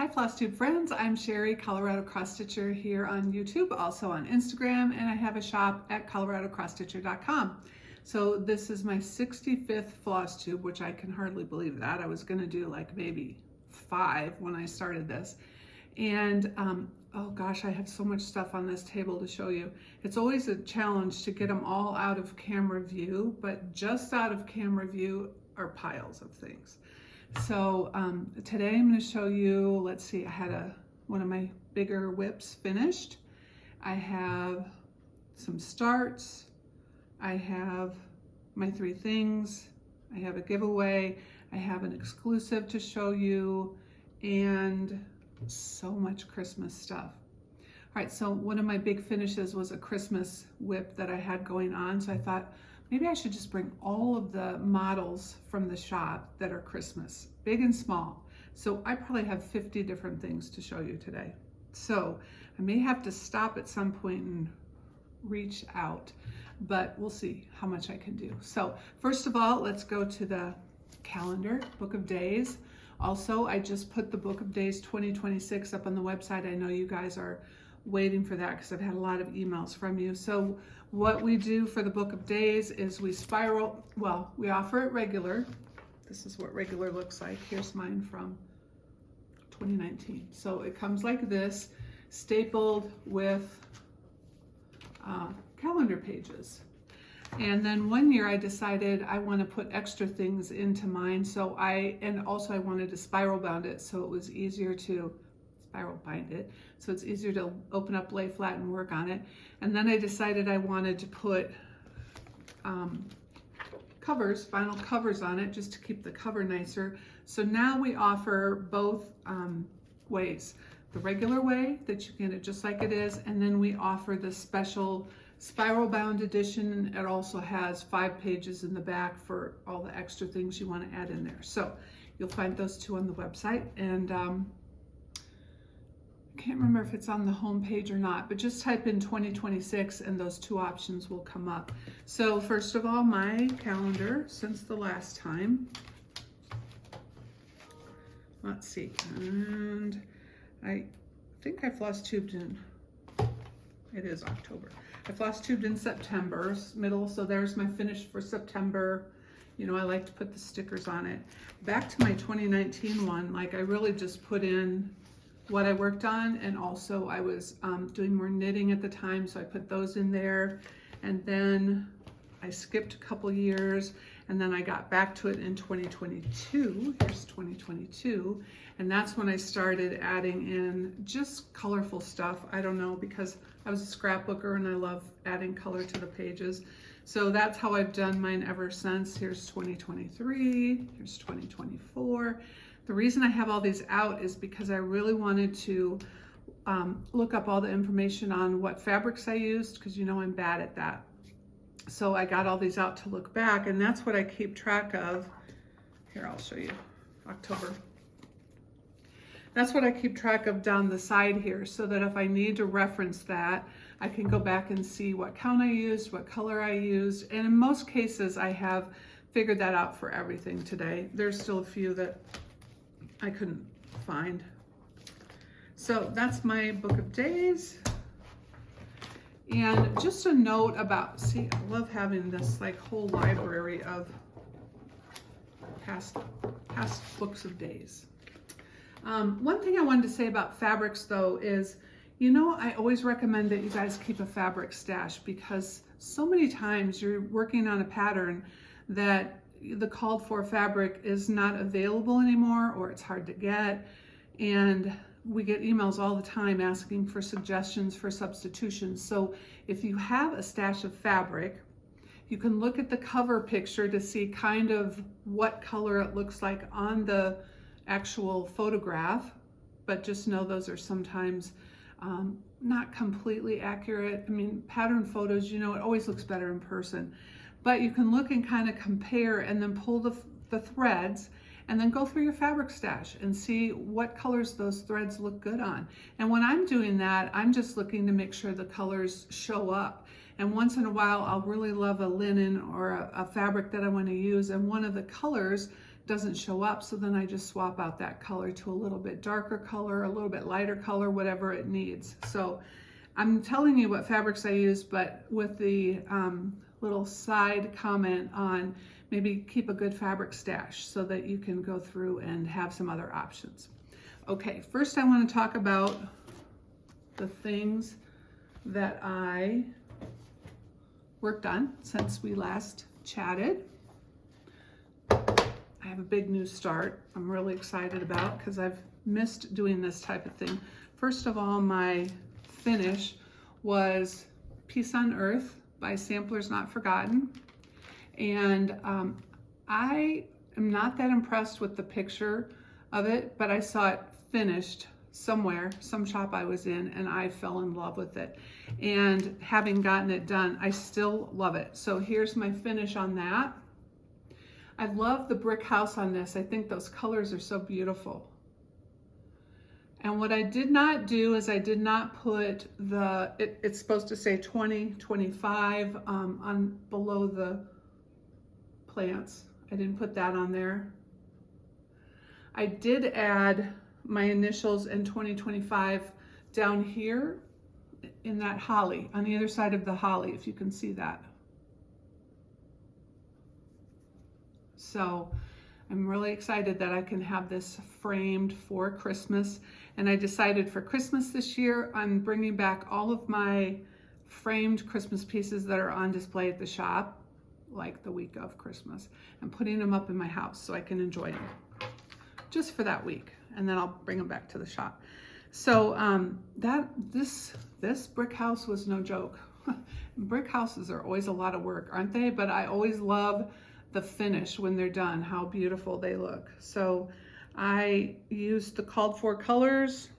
Hi FlossTube friends, I'm Sherry, Colorado Cross Stitcher here on YouTube, also on Instagram, and I have a shop at coloradocrossstitcher.com. So this is my 65th FlossTube, which I can hardly believe that. I was going to do like maybe 5 when I started this. And oh gosh, I have so much stuff on this table to show you. It's always a challenge to get them all out of camera view, but just out of camera view are piles of things. So today I'm going to show you, let's see, I had one of my bigger whips finished. I have some starts. I have my 3 things. I have a giveaway. I have an exclusive to show you, and so much Christmas stuff. All right, so one of my big finishes was a Christmas whip that I had going on. So I thought, maybe I should just bring all of the models from the shop that are Christmas, big and small. So I probably have 50 different things to show you today. So I may have to stop at some point and reach out, but we'll see how much I can do. So first of all, let's go to the calendar, Book of Days. Also, I just put the Book of Days 2026 up on the website. I know you guys are waiting for that because I've had a lot of emails from you. So what we do for the Book of Days is we spiral, well, we offer it regular. This is what regular looks like. Here's mine from 2019. So it comes like this, stapled with calendar pages. And then one year I decided I want to put extra things into mine. So I wanted to spiral bound it so it was easier to spiral bind it. So it's easier to open up, lay flat, and work on it. And then I decided I wanted to put covers, vinyl covers on it just to keep the cover nicer. So now we offer both ways. The regular way that you can get it just like it is, and then we offer the special spiral bound edition. It also has 5 pages in the back for all the extra things you want to add in there. So you'll find those 2 on the website, and I can't remember if it's on the home page or not, but just type in 2026 and those 2 options will come up. So first of all, my calendar since the last time. Let's see, and I think I FlossTubed in, it is October. I FlossTubed in September's middle, so there's my finish for September. You know, I like to put the stickers on it. Back to my 2019 one, like I really just put in what I worked on, and also I was doing more knitting at the time, so I put those in there. And then I skipped a couple years, and then I got back to it in 2022. Here's 2022, and that's when I started adding in just colorful stuff. I don't know, because I was a scrapbooker and I love adding color to the pages. So that's how I've done mine ever since. Here's 2023, here's 2024. The reason I have all these out is because I really wanted to look up all the information on what fabrics I used, because you know I'm bad at that. So I got all these out to look back, and that's what I keep track of. Here, I'll show you, October. That's what I keep track of down the side here, so that if I need to reference that, I can go back and see what count I used, what color I used, and in most cases I have figured that out for everything today. There's still a few that I couldn't find. So that's my Book of Days. And just a note about, see, I love having this like whole library of past Books of Days. One thing I wanted to say about fabrics though is, you know, I always recommend that you guys keep a fabric stash, because so many times you're working on a pattern that the called for fabric is not available anymore, or it's hard to get, and we get emails all the time asking for suggestions for substitutions. So if you have a stash of fabric, you can look at the cover picture to see kind of what color it looks like on the actual photograph, but just know those are sometimes not completely accurate. I mean, pattern photos, you know, it always looks better in person. But you can look and kind of compare, and then pull the threads, and then go through your fabric stash and see what colors those threads look good on. And when I'm doing that, I'm just looking to make sure the colors show up. And once in a while, I'll really love a linen or a fabric that I want to use, and one of the colors doesn't show up, so then I just swap out that color to a little bit darker color, a little bit lighter color, whatever it needs. So I'm telling you what fabrics I use, but with the little side comment on maybe keep a good fabric stash so that you can go through and have some other options. Okay, first I want to talk about the things that I worked on since we last chatted. I have a big new start I'm really excited about because I've missed doing this type of thing. First of all, my finish was Peace on Earth by Samplers Not Forgotten. And I am not that impressed with the picture of it, but I saw it finished somewhere, some shop I was in, and I fell in love with it. And having gotten it done, I still love it. So here's my finish on that. I love the brick house on this. I think those colors are so beautiful. And what I did not do is I did not put the, it's supposed to say 20, 25 on below the plants. I didn't put that on there. I did add my initials in 2025 down here in that holly, on the other side of the holly, if you can see that. So I'm really excited that I can have this framed for Christmas. And I decided for Christmas this year, I'm bringing back all of my framed Christmas pieces that are on display at the shop, like the week of Christmas, and putting them up in my house so I can enjoy them just for that week. And then I'll bring them back to the shop. So this brick house was no joke. Brick houses are always a lot of work, aren't they? But I always love the finish when they're done, how beautiful they look. So I used the called for colors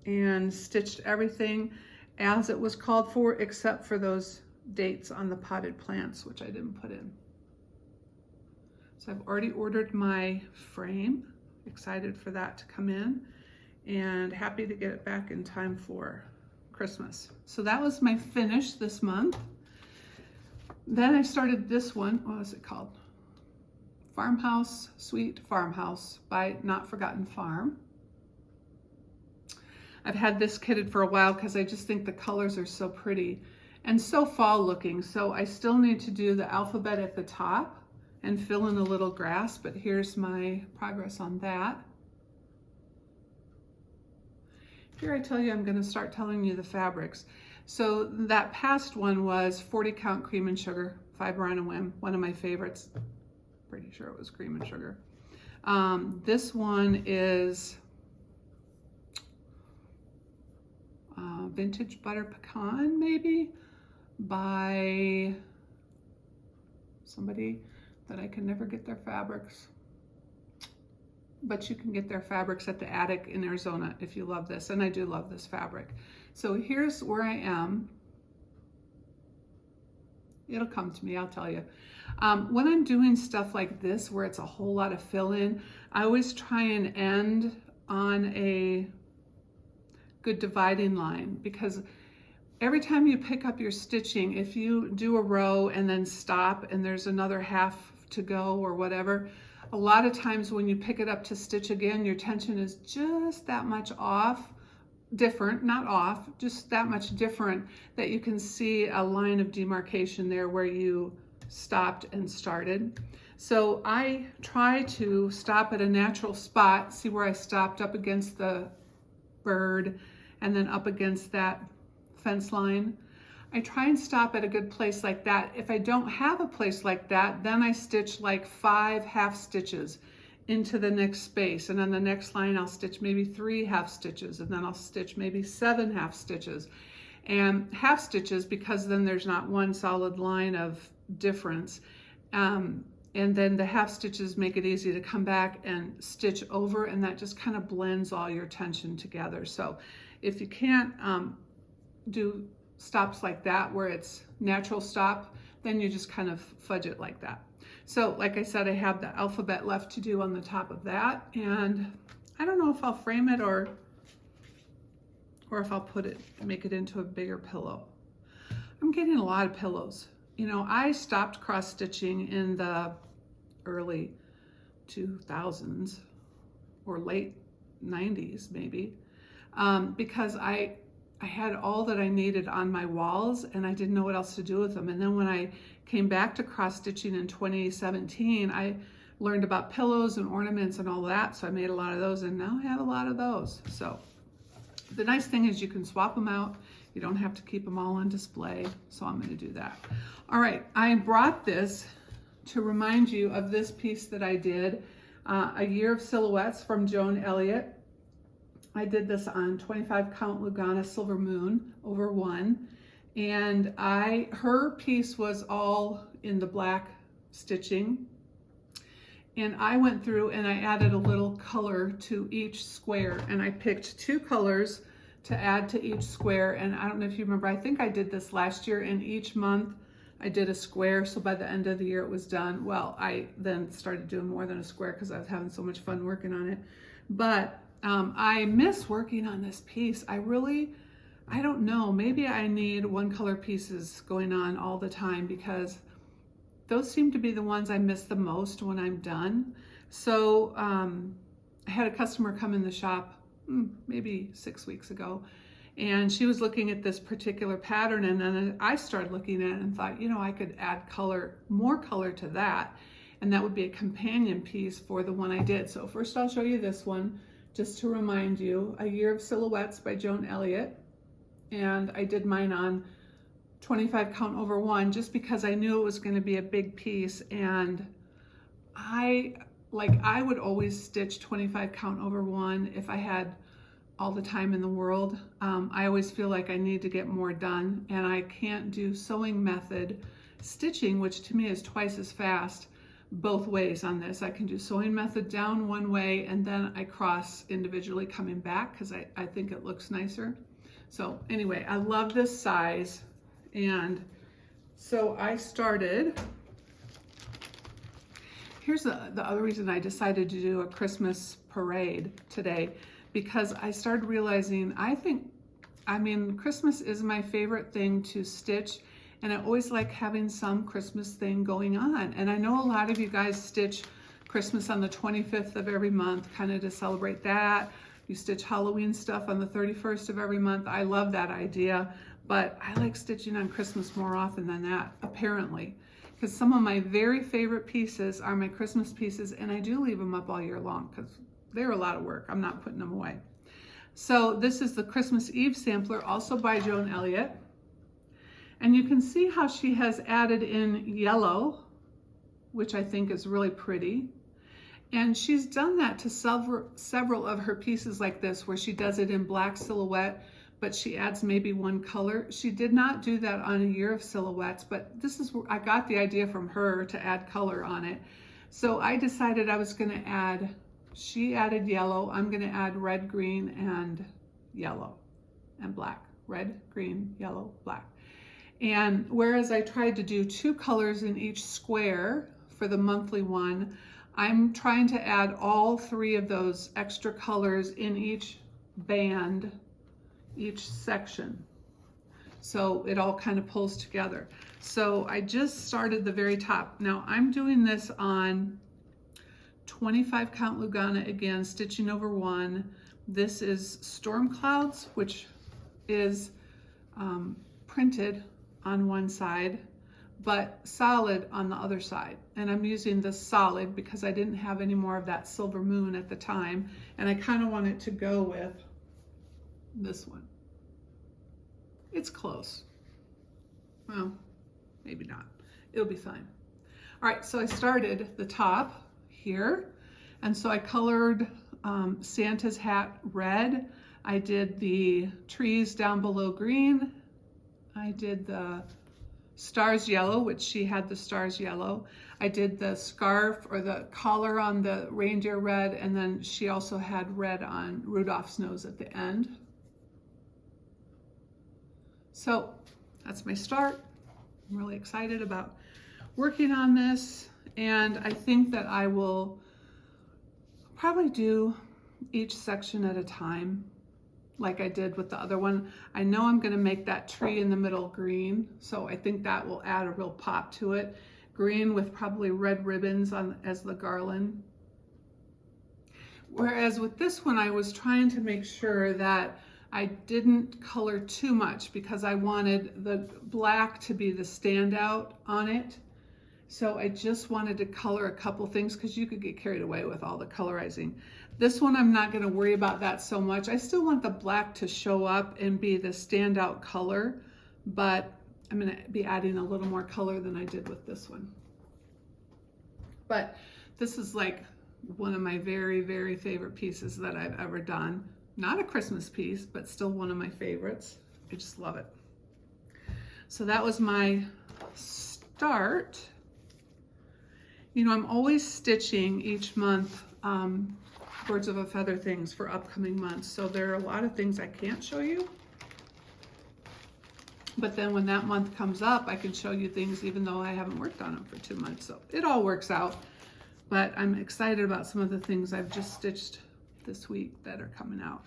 and stitched everything as it was called for, except for those dates on the potted plants, which I didn't put in. So I've already ordered my frame, excited for that to come in, and happy to get it back in time for Christmas. So that was my finish this month. Then I started this one. What was it called? Farmhouse, Sweet Farmhouse by Not Forgotten Farm. I've had this kitted for a while because I just think the colors are so pretty and so fall looking. So I still need to do the alphabet at the top and fill in a little grass, but here's my progress on that. Here I tell you I'm going to start telling you the fabrics. So that past one was 40 count cream and sugar, fiber on a whim, one of my favorites. Pretty sure it was cream and sugar. This one is Vintage Butter Pecan, maybe, by somebody that I can never get their fabrics. But you can get their fabrics at the Attic in Arizona if you love this, and I do love this fabric. So here's where I am. It'll come to me, I'll tell you. When I'm doing stuff like this, where it's a whole lot of fill-in, I always try and end on a good dividing line, because every time you pick up your stitching, if you do a row and then stop and there's another half to go or whatever, a lot of times when you pick it up to stitch again, your tension is just that much off, different, not off, just that much different, that you can see a line of demarcation there where you stopped and started. So I try to stop at a natural spot, see where I stopped up against the bird and then up against that fence line. I try and stop at a good place like that. If I don't have a place like that, then I stitch like 5 half stitches into the next space, and on the next line I'll stitch maybe 3 half stitches, and then I'll stitch maybe 7 half stitches. And half stitches, because then there's not one solid line of difference, and then the half stitches make it easy to come back and stitch over, and that just kind of blends all your tension together. So if you can't do stops like that where it's natural stop, then you just kind of fudge it like that. So like I said, I have the alphabet left to do on the top of that, and I don't know if I'll frame it or if I'll put it, make it into a bigger pillow. I'm getting a lot of pillows. You know, I stopped cross stitching in the early 2000s or late 90s maybe, because I had all that I needed on my walls and I didn't know what else to do with them. And then when I came back to cross stitching in 2017, I learned about pillows and ornaments and all that, so I made a lot of those, and now I have a lot of those. So the nice thing is you can swap them out. You don't have to keep them all on display, so I'm going to do that. All right, I brought this to remind you of this piece that I did, A Year of Silhouettes from Joan Elliott. I did this on 25 count Lugana Silver Moon over 1, and her piece was all in the black stitching, and I went through and I added a little color to each square, and I picked 2 colors to add to each square. And I don't know if you remember, I think I did this last year, and each month I did a square, so by the end of the year it was done. Well, I then started doing more than a square because I was having so much fun working on it. But I miss working on this piece. I don't know, maybe I need 1 color pieces going on all the time, because those seem to be the ones I miss the most when I'm done. So I had a customer come in the shop maybe 6 weeks ago, and she was looking at this particular pattern, and then I started looking at it and thought, you know, I could add color, more color to that, and that would be a companion piece for the one I did. So first I'll show you this one, just to remind you, A Year of Silhouettes by Joan Elliott. And I did mine on 25 count over 1, just because I knew it was going to be a big piece, and I would always stitch 25 count over 1 if I had all the time in the world. I always feel like I need to get more done, and I can't do sewing method stitching, which to me is twice as fast, both ways on this. I can do sewing method down one way, and then I cross individually coming back because I think it looks nicer. So anyway, I love this size, and so I started. Here's the other reason I decided to do a Christmas parade today, because I started realizing Christmas is my favorite thing to stitch, and I always like having some Christmas thing going on. And I know a lot of you guys stitch Christmas on the 25th of every month, kind of to celebrate that. You stitch Halloween stuff on the 31st of every month. I love that idea, but I like stitching on Christmas more often than that, apparently, because some of my very favorite pieces are my Christmas pieces, and I do leave them up all year long because they're a lot of work. I'm not putting them away. So this is the Christmas Eve sampler, also by Joan Elliott. And you can see how she has added in yellow, which I think is really pretty. And she's done that to several of her pieces like this, where she does it in black silhouette, but she adds maybe 1 color. She did not do that on A Year of Silhouettes, but this is where I got the idea from her to add color on it. So I decided I was gonna add, she added yellow, I'm gonna add red, green, and yellow, and black. Red, green, yellow, black. And whereas I tried to do 2 colors in each square for the monthly one, I'm trying to add all 3 of those extra colors in each band, each section. So it all kind of pulls together. So I just started the very top. Now I'm doing this on 25 count Lugana again, stitching over 1. This is Storm Clouds, which is printed on one side, but solid on the other side. And I'm using the solid because I didn't have any more of that Silver Moon at the time, and I kind of want it to go with this one. It's close. Well, maybe not. It'll be fine. All right, so I started the top here, and so I colored Santa's hat red. I did the trees down below green. I did the stars yellow, which she had the stars yellow. I did the scarf or the collar on the reindeer red, and then she also had red on Rudolph's nose at the end. So that's my start. I'm really excited about working on this, and I think that I will probably do each section at a time, like I did with the other one. I know I'm gonna make that tree in the middle green, so I think that will add a real pop to it. Green with probably red ribbons on as the garland. Whereas with this one, I was trying to make sure that I didn't color too much because I wanted the black to be the standout on it. So I just wanted to color a couple things because you could get carried away with all the colorizing. This one, I'm not going to worry about that so much. I still want the black to show up and be the standout color, but I'm going to be adding a little more color than I did with this one. But this is like one of my very, very favorite pieces that I've ever done. Not a Christmas piece, but still one of my favorites. I just love it. So that was my start. You know, I'm always stitching each month birds of a feather things for upcoming months. So there are a lot of things I can't show you. But then when that month comes up, I can show you things even though I haven't worked on them for 2 months. So it all works out. But I'm excited about some of the things I've just stitched this week that are coming out.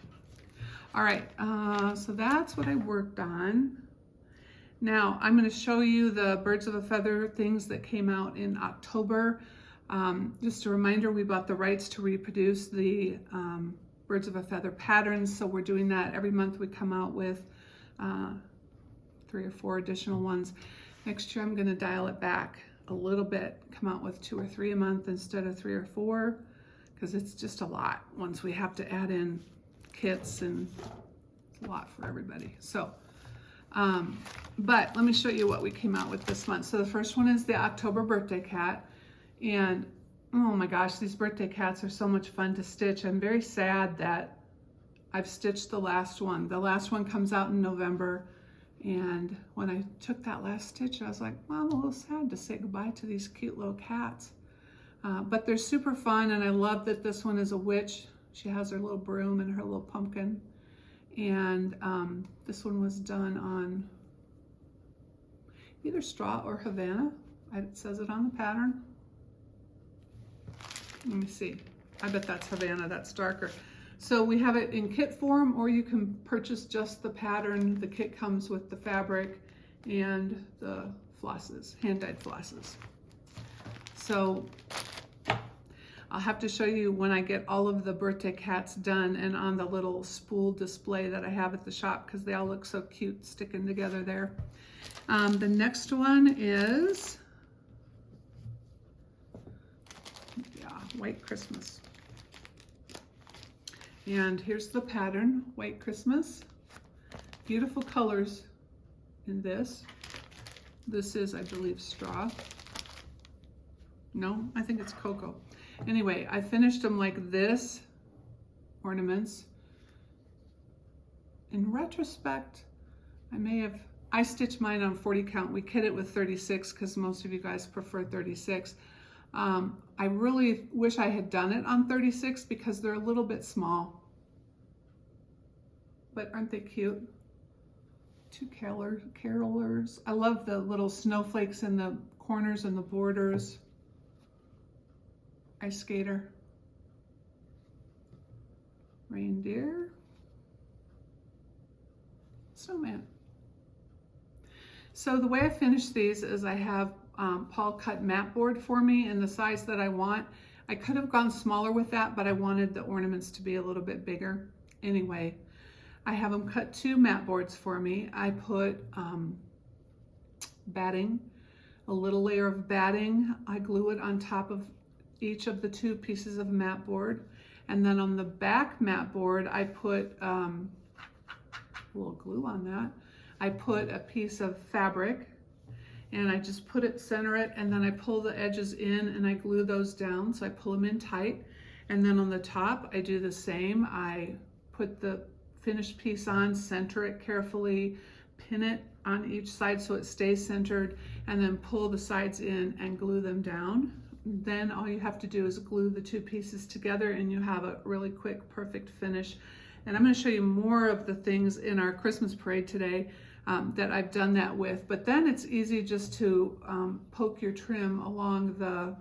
All right, so that's what I worked on. Now I'm going to show you the birds of a feather things that came out in October. Just a reminder, we bought the rights to reproduce the birds of a feather patterns, so we're doing that every month. We come out with 3 or 4 additional ones. Next year I'm going to dial it back a little bit, come out with 2 or 3 a month instead of 3 or 4, because it's just a lot once we have to add in kits, and it's a lot for everybody. So but let me show you what we came out with this month. So the first one is the October birthday cat, and oh my gosh, these birthday cats are so much fun to stitch. I'm very sad that I've stitched the last one. The last one comes out in November, and when I took that last stitch, I was like, well, I'm a little sad to say goodbye to these cute little cats. But they're super fun, and I love that this one is a witch. She has her little broom and her little pumpkin. And this one was done on either straw or Havana. It says it on the pattern. Let me see. I bet that's Havana, that's darker. So we have it in kit form, or you can purchase just the pattern. The kit comes with the fabric and the flosses, hand-dyed flosses. So I'll have to show you when I get all of the birthday cats done and on the little spool display that I have at the shop, because they all look so cute sticking together there. The next one is, White Christmas. And here's the pattern, White Christmas. Beautiful colors in this. This is, I believe, straw. No, I think it's cocoa. Anyway, I finished them like this, ornaments. In retrospect, I stitched mine on 40 count. We kit it with 36 because most of you guys prefer 36. I really wish I had done it on 36 because they're a little bit small. But aren't they cute? 2 carolers. I love the little snowflakes in the corners and the borders. Ice skater. Reindeer. Snowman. So the way I finish these is I have Paul cut mat board for me in the size that I want. I could have gone smaller with that, but I wanted the ornaments to be a little bit bigger. Anyway, I have him cut 2 mat boards for me. I put batting, a little layer of batting. I glue it on top of each of the 2 pieces of mat board. And then on the back mat board, I put a little glue on that. I put a piece of fabric, and I just center it, and then I pull the edges in and I glue those down. So I pull them in tight. And then on the top, I do the same. I put the finished piece on, center it carefully, pin it on each side so it stays centered, and then pull the sides in and glue them down. Then all you have to do is glue the 2 pieces together, and you have a really quick, perfect finish. And I'm going to show you more of the things in our Christmas parade today that I've done that with. But then it's easy just to poke your trim along the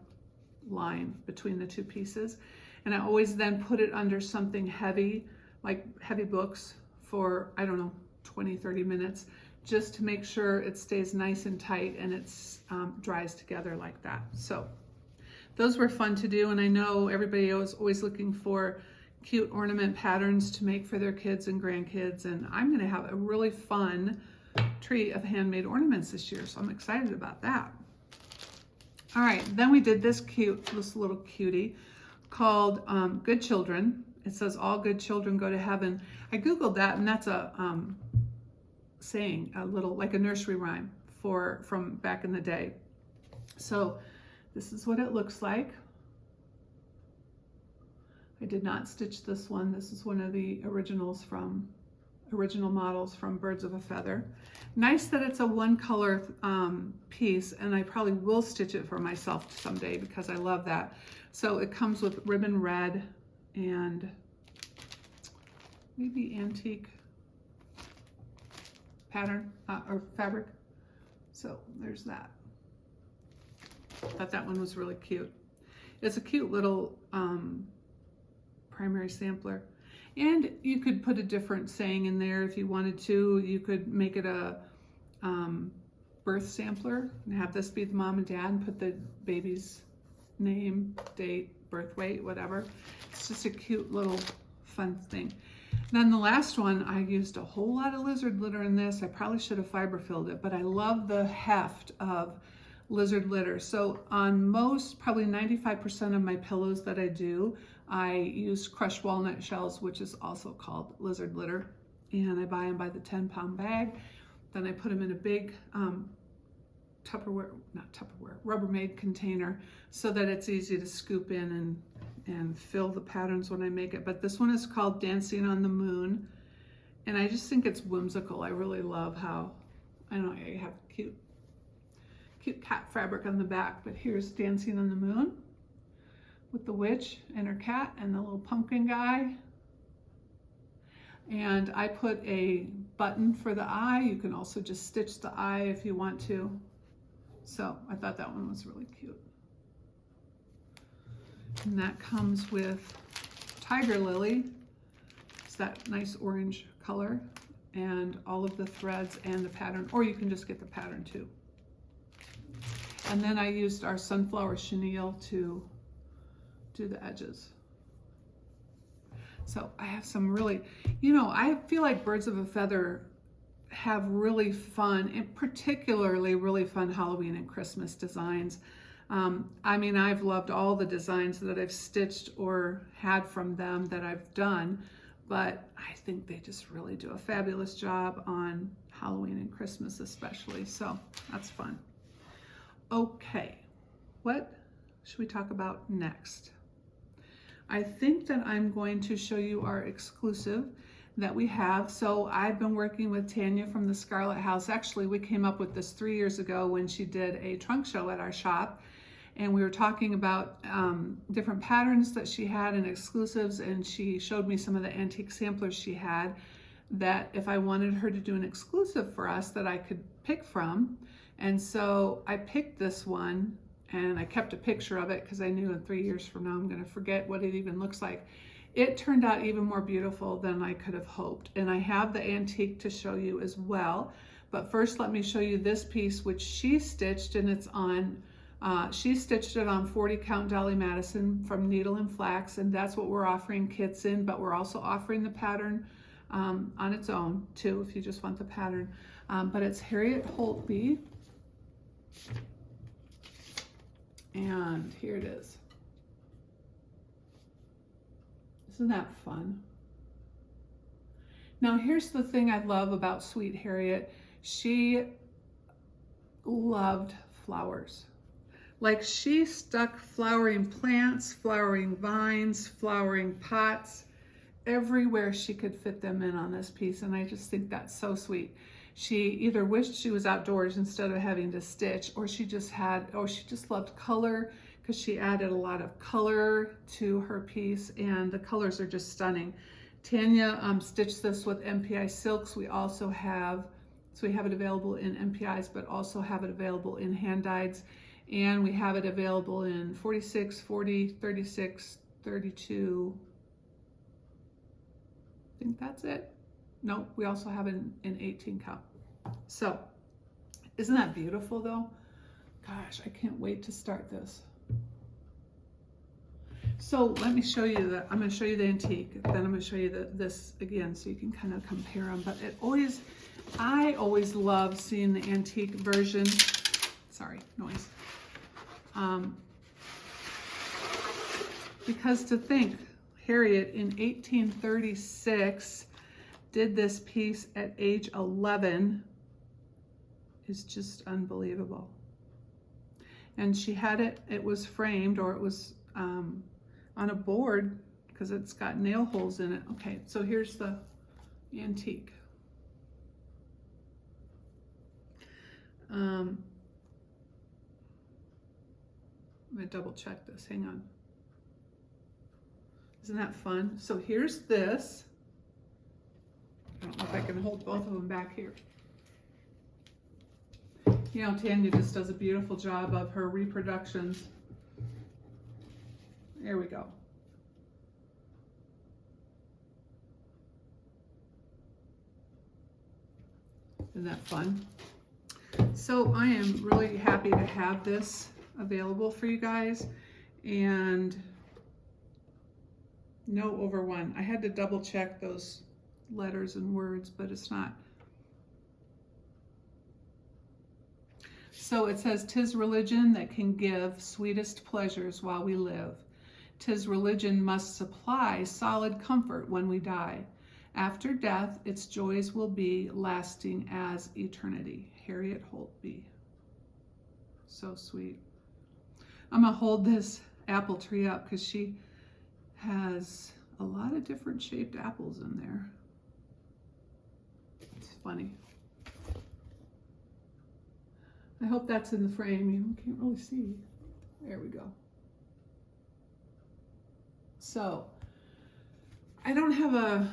line between the 2 pieces. And I always then put it under something heavy, like heavy books, for, I don't know, 20, 30 minutes, just to make sure it stays nice and tight and it dries together like that. So those were fun to do, and I know everybody was always looking for, cute ornament patterns to make for their kids and grandkids. And I'm going to have a really fun tree of handmade ornaments this year, so I'm excited about that. All right, then we did this little cutie called Good Children. It says all good children go to heaven. I googled that, and that's a saying, a little like a nursery rhyme from back in the day. So this is what it looks like. I did not stitch this one. This is one of the original models from Birds of a Feather. Nice that it's a one color piece, and I probably will stitch it for myself someday because I love that. So it comes with ribbon red and maybe antique pattern or fabric. So there's that. Thought that one was really cute. It's a cute little primary sampler. And you could put a different saying in there if you wanted to. You could make it a birth sampler and have this be the mom and dad and put the baby's name, date, birth weight, whatever. It's just a cute little fun thing. Then the last one, I used a whole lot of lizard litter in this. I probably should have fiber filled it, but I love the heft of lizard litter. So on most, probably 95% of my pillows that I do, I use crushed walnut shells, which is also called lizard litter. And I buy them by the 10-pound bag. Then I put them in a big Rubbermaid container so that it's easy to scoop in and fill the patterns when I make it. But this one is called Dancing on the Moon. And I just think it's whimsical. I really love how, I don't know, I have cute cat fabric on the back, but here's Dancing on the Moon with the witch and her cat and the little pumpkin guy. And I put a button for the eye. You can also just stitch the eye if you want to. So I thought that one was really cute. And that comes with Tiger Lily. It's that nice orange color, and all of the threads and the pattern, or you can just get the pattern too. And then I used our sunflower chenille to do the edges. So I have some really, I feel like Birds of a Feather have really fun, and particularly really fun Halloween and Christmas designs. I mean, I've loved all the designs that I've stitched or had from them that I've done, but I think they just really do a fabulous job on Halloween and Christmas especially, so that's fun. Okay, what should we talk about next? I think that I'm going to show you our exclusive that we have. So I've been working with Tanya from the Scarlet House. Actually, we came up with this 3 years ago when she did a trunk show at our shop. And we were talking about different patterns that she had and exclusives. And she showed me some of the antique samplers she had that if I wanted her to do an exclusive for us that I could pick from. And so I picked this one. And I kept a picture of it because I knew in 3 years from now I'm going to forget what it even looks like. It turned out even more beautiful than I could have hoped. And I have the antique to show you as well. But first let me show you this piece which she stitched, and it's on, she stitched it on 40 count Dolly Madison from Needle and Flax, and that's what we're offering kits in, but we're also offering the pattern on its own too if you just want the pattern. But it's Harriet Holtby. And here it is. Isn't that fun? Now here's the thing I love about Sweet Harriet. She loved flowers. Like she stuck flowering plants, flowering vines, flowering pots, everywhere she could fit them in on this piece. And I just think that's so sweet. She either wished she was outdoors instead of having to stitch, or she just loved color because she added a lot of color to her piece, and the colors are just stunning. Tanya stitched this with MPI silks. We also have, so we have it available in MPIs, but also have it available in hand dyeds, and we have it available in 46, 40, 36, 32. I think that's it. No, we also have it in 18 count. So, isn't that beautiful though? Gosh, I can't wait to start this. So let me show you I'm going to show you the antique, then I'm going to show you this again so you can kind of compare them. But I always love seeing the antique version. Sorry, noise. Because to think, Harriet in 1836 did this piece at age 11 is just unbelievable. And she had it was framed, or it was on a board because it's got nail holes in it. Okay, so here's the antique. I'm gonna double check this, hang on. Isn't that fun? So here's this. I don't know if I can hold both of them back here. You know, Tanya just does a beautiful job of her reproductions. There we go. Isn't that fun? So I am really happy to have this available for you guys, and no over one. I had to double check those letters and words, but it's not. So it says, "'Tis religion that can give sweetest pleasures while we live. 'Tis religion must supply solid comfort when we die. After death, its joys will be lasting as eternity." Harriet Holtby. So sweet. I'm gonna hold this apple tree up because she has a lot of different shaped apples in there. It's funny. I hope that's in the frame. You can't really see. There we go. So I don't have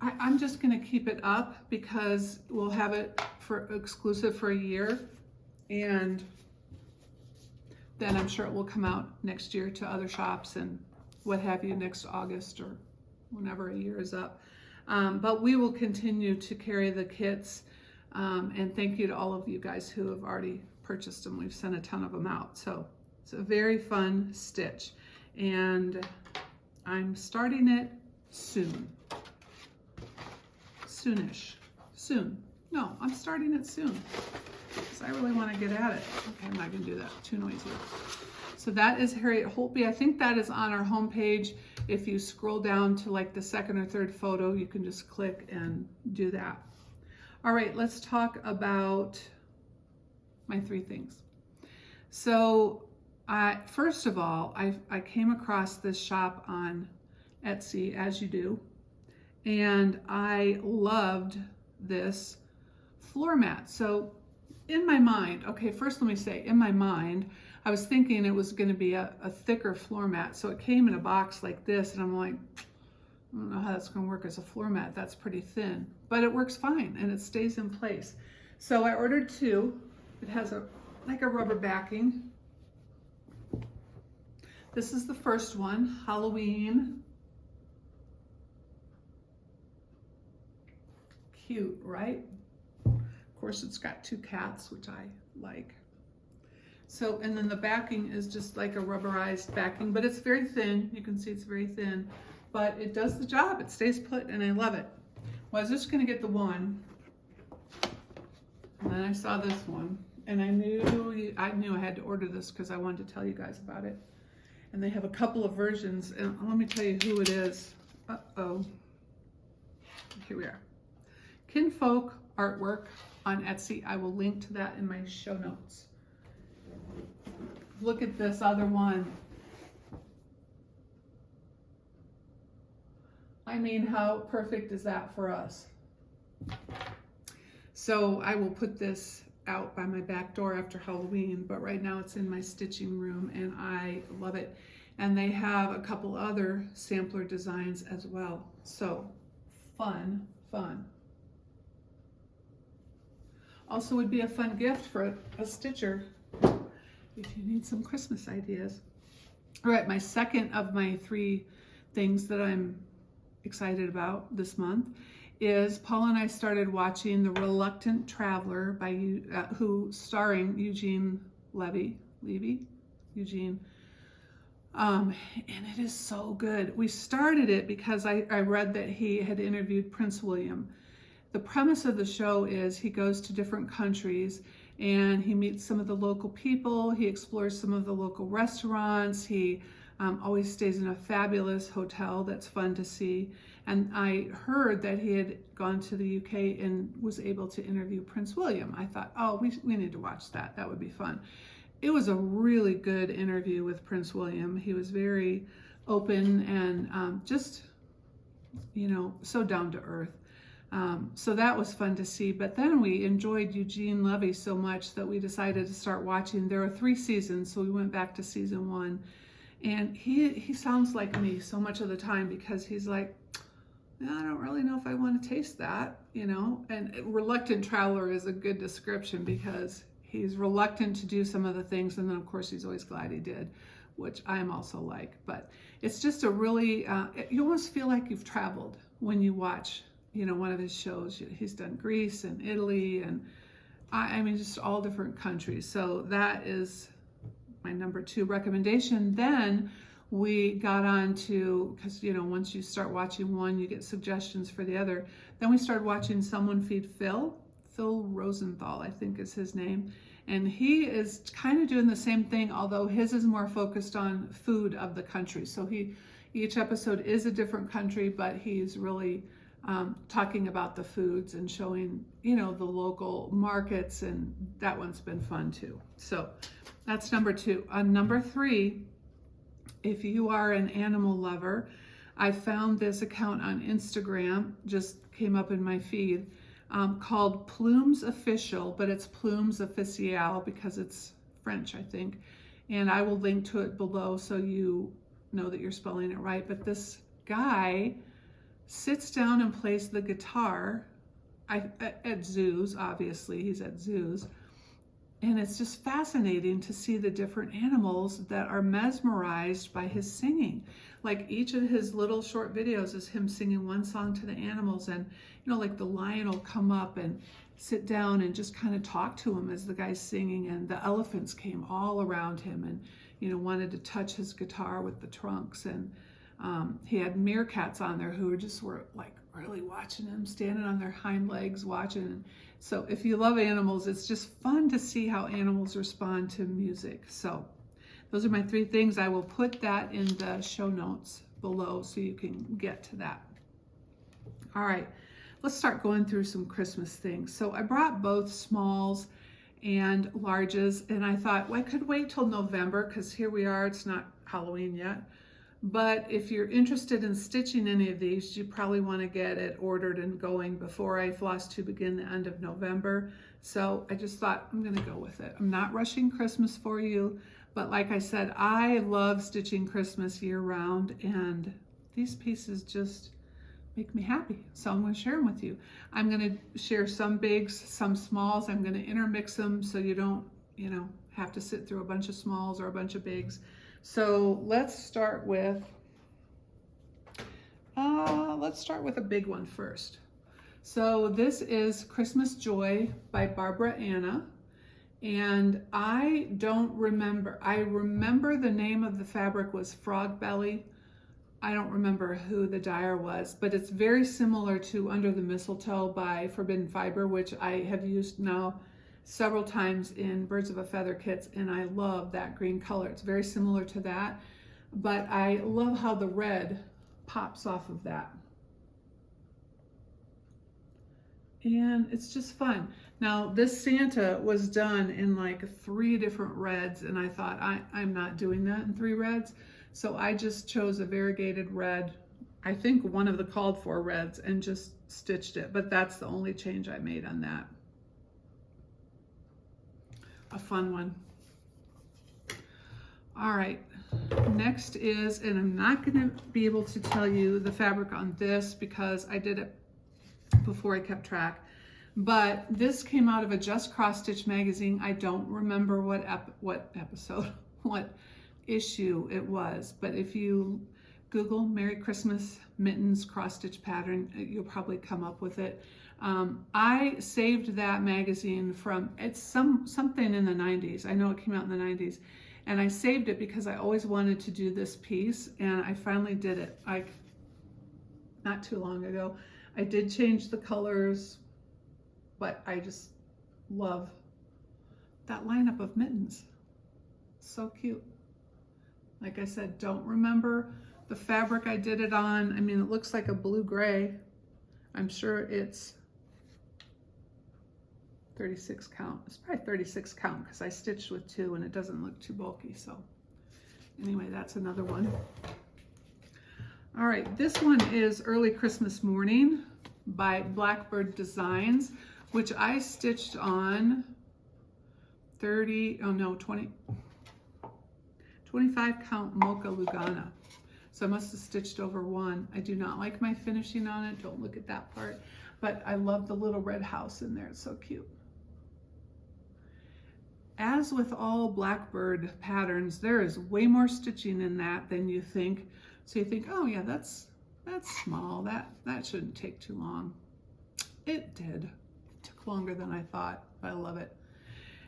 I'm just going to keep it up because we'll have it for exclusive for a year, and then I'm sure it will come out next year to other shops and what have you, next August or whenever a year is up. But we will continue to carry the kits, and thank you to all of you guys who have already purchased them. We've sent a ton of them out. So it's a very fun stitch, and I'm starting it soon. Soonish. Soon. No, I'm starting it soon because I really want to get at it. Okay, I'm not going to do that. Too noisy. So that is Harriet Holtby. I think that is on our homepage. If you scroll down to like the second or third photo, you can just click and do that. All right, let's talk about my 3 things. So first of all, I came across this shop on Etsy, as you do, and I loved this floor mat. So in my mind, okay, first let me say, in my mind, I was thinking it was going to be a thicker floor mat. So it came in a box like this, and I'm like, I don't know how that's going to work as a floor mat. That's pretty thin, but it works fine and it stays in place. So I ordered 2. It has like a rubber backing. This is the first one, Halloween. Cute, right? Of course, it's got 2 cats, which I like. So, and then the backing is just like a rubberized backing, but it's very thin. You can see it's very thin, but it does the job. It stays put, and I love it. Well, I was just gonna get the one, and then I saw this one, and I knew I had to order this because I wanted to tell you guys about it. And they have a couple of versions, and let me tell you who it is. Uh-oh. Here we are. Kinfolk Artwork on Etsy. I will link to that in my show notes. Look at this other one. I mean, how perfect is that for us? So I will put this out by my back door after Halloween, but right now it's in my stitching room and I love it. And they have a couple other sampler designs as well. So fun, fun. Also would be a fun gift for a stitcher if you need some Christmas ideas. All right, my second of my 3 things that I'm excited about this month is Paul and I started watching The Reluctant Traveler by starring Eugene Levy. Eugene. And it is so good. We started it because I read that he had interviewed Prince William. The premise of the show is he goes to different countries and he meets some of the local people. He explores some of the local restaurants. He always stays in a fabulous hotel that's fun to see. And I heard that he had gone to the UK and was able to interview Prince William. I thought, oh, we need to watch that. That would be fun. It was a really good interview with Prince William. He was very open and just, so down to earth. So that was fun to see. But then we enjoyed Eugene Levy so much that we decided to start watching. There are 3 seasons, so we went back to season 1. And he sounds like me so much of the time because he's like, I don't really know if I want to taste that, And reluctant traveler is a good description because he's reluctant to do some of the things, and then of course he's always glad he did, which I am also like. But it's just a really, you almost feel like you've traveled when you watch, one of his shows. He's done Greece and Italy and I mean just all different countries. So that is my number 2 recommendation. Then we got on to, because once you start watching one, you get suggestions for the other. Then we started watching Someone Feed Phil. Phil Rosenthal, I think is his name. And he is kind of doing the same thing, although his is more focused on food of the country. So each episode is a different country, but he's really talking about the foods and showing, the local markets, and that one's been fun too. So that's number 2. Number 3, if you are an animal lover, I found this account on Instagram, just came up in my feed, called Plumes Official, but it's Plumes Official because it's French, I think. And I will link to it below so you know that you're spelling it right. But this guy sits down and plays the guitar at zoos, obviously, he's at zoos. And it's just fascinating to see the different animals that are mesmerized by his singing. Like each of his little short videos is him singing one song to the animals, and like the lion will come up and sit down and just kind of talk to him as the guy's singing, and the elephants came all around him and wanted to touch his guitar with the trunks. And he had meerkats on there who were like really watching him, standing on their hind legs watching. So if you love animals, it's just fun to see how animals respond to music. So those are my 3 things. I will put that in the show notes below so you can get to that. All right, let's start going through some Christmas things. So I brought both smalls and larges, and I thought, well, I could wait till November because here we are, it's not Halloween yet. But if you're interested in stitching any of these, you probably want to get it ordered and going before I FlossTube again the end of November. So I just thought I'm going to go with it. I'm not rushing Christmas for you, but like I said, I love stitching Christmas year round, and these pieces just make me happy. So I'm going to share them with you. I'm going to share some bigs, some smalls. I'm going to intermix them so you don't, have to sit through a bunch of smalls or a bunch of bigs. So let's start with a big one first. So this is Christmas Joy by Barbara Anna, and I remember the name of the fabric was Frog Belly. I don't remember who the dyer was, but it's very similar to Under the Mistletoe by Forbidden Fiber, which I have used now several times in Birds of a Feather kits, and I love that green color. It's very similar to that, but I love how the red pops off of that. And it's just fun. Now this Santa was done in like 3 different reds, and I thought I'm not doing that in 3 reds. So I just chose a variegated red, I think one of the called for reds, and just stitched it. But that's the only change I made on that. A fun one. All right, next is, and I'm not going to be able to tell you the fabric on this because I did it before I kept track, but this came out of a Just Cross Stitch magazine. I don't remember what episode, what issue it was, but if you Google Merry Christmas mittens cross stitch pattern. You'll probably come up with it. I saved that magazine from, it's something in the 90s. I know it came out in the 90s. And I saved it because I always wanted to do this piece, and I finally did it not too long ago. I did change the colors, but I just love that lineup of mittens. So cute. Like I said, don't remember the fabric I did it on. I mean, it looks like a blue-gray. I'm sure it's 36 count. It's probably 36 count because I stitched with 2 and it doesn't look too bulky. So anyway, that's another one. All right, this one is Early Christmas Morning by Blackbird Designs, which I stitched on 25 count Mocha Lugana. So I must have stitched over 1. I do not like my finishing on it. Don't look at that part. But I love the little red house in there. It's so cute. As with all Blackbird patterns, there is way more stitching in that than you think. So you think, oh yeah, that's small. That shouldn't take too long. It did. It took longer than I thought, but I love it.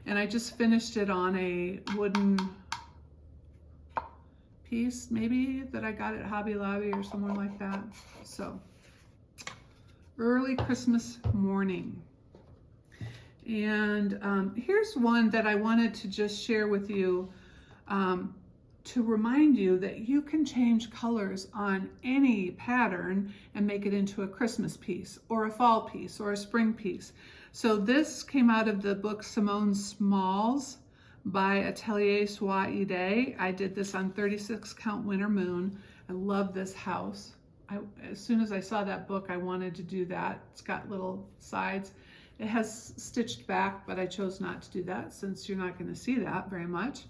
And I just finished it on a wooden piece, maybe, that I got at Hobby Lobby or somewhere like that. So, Early Christmas Morning. And here's one that I wanted to just share with you to remind you that you can change colors on any pattern and make it into a Christmas piece or a fall piece or a spring piece. So this came out of the book Simone Smalls by Atelier Soie Idée. I did this on 36 count Winter Moon. I love this house. As soon as I saw that book, I wanted to do that. It's got little sides. It has stitched back, but I chose not to do that since you're not going to see that very much.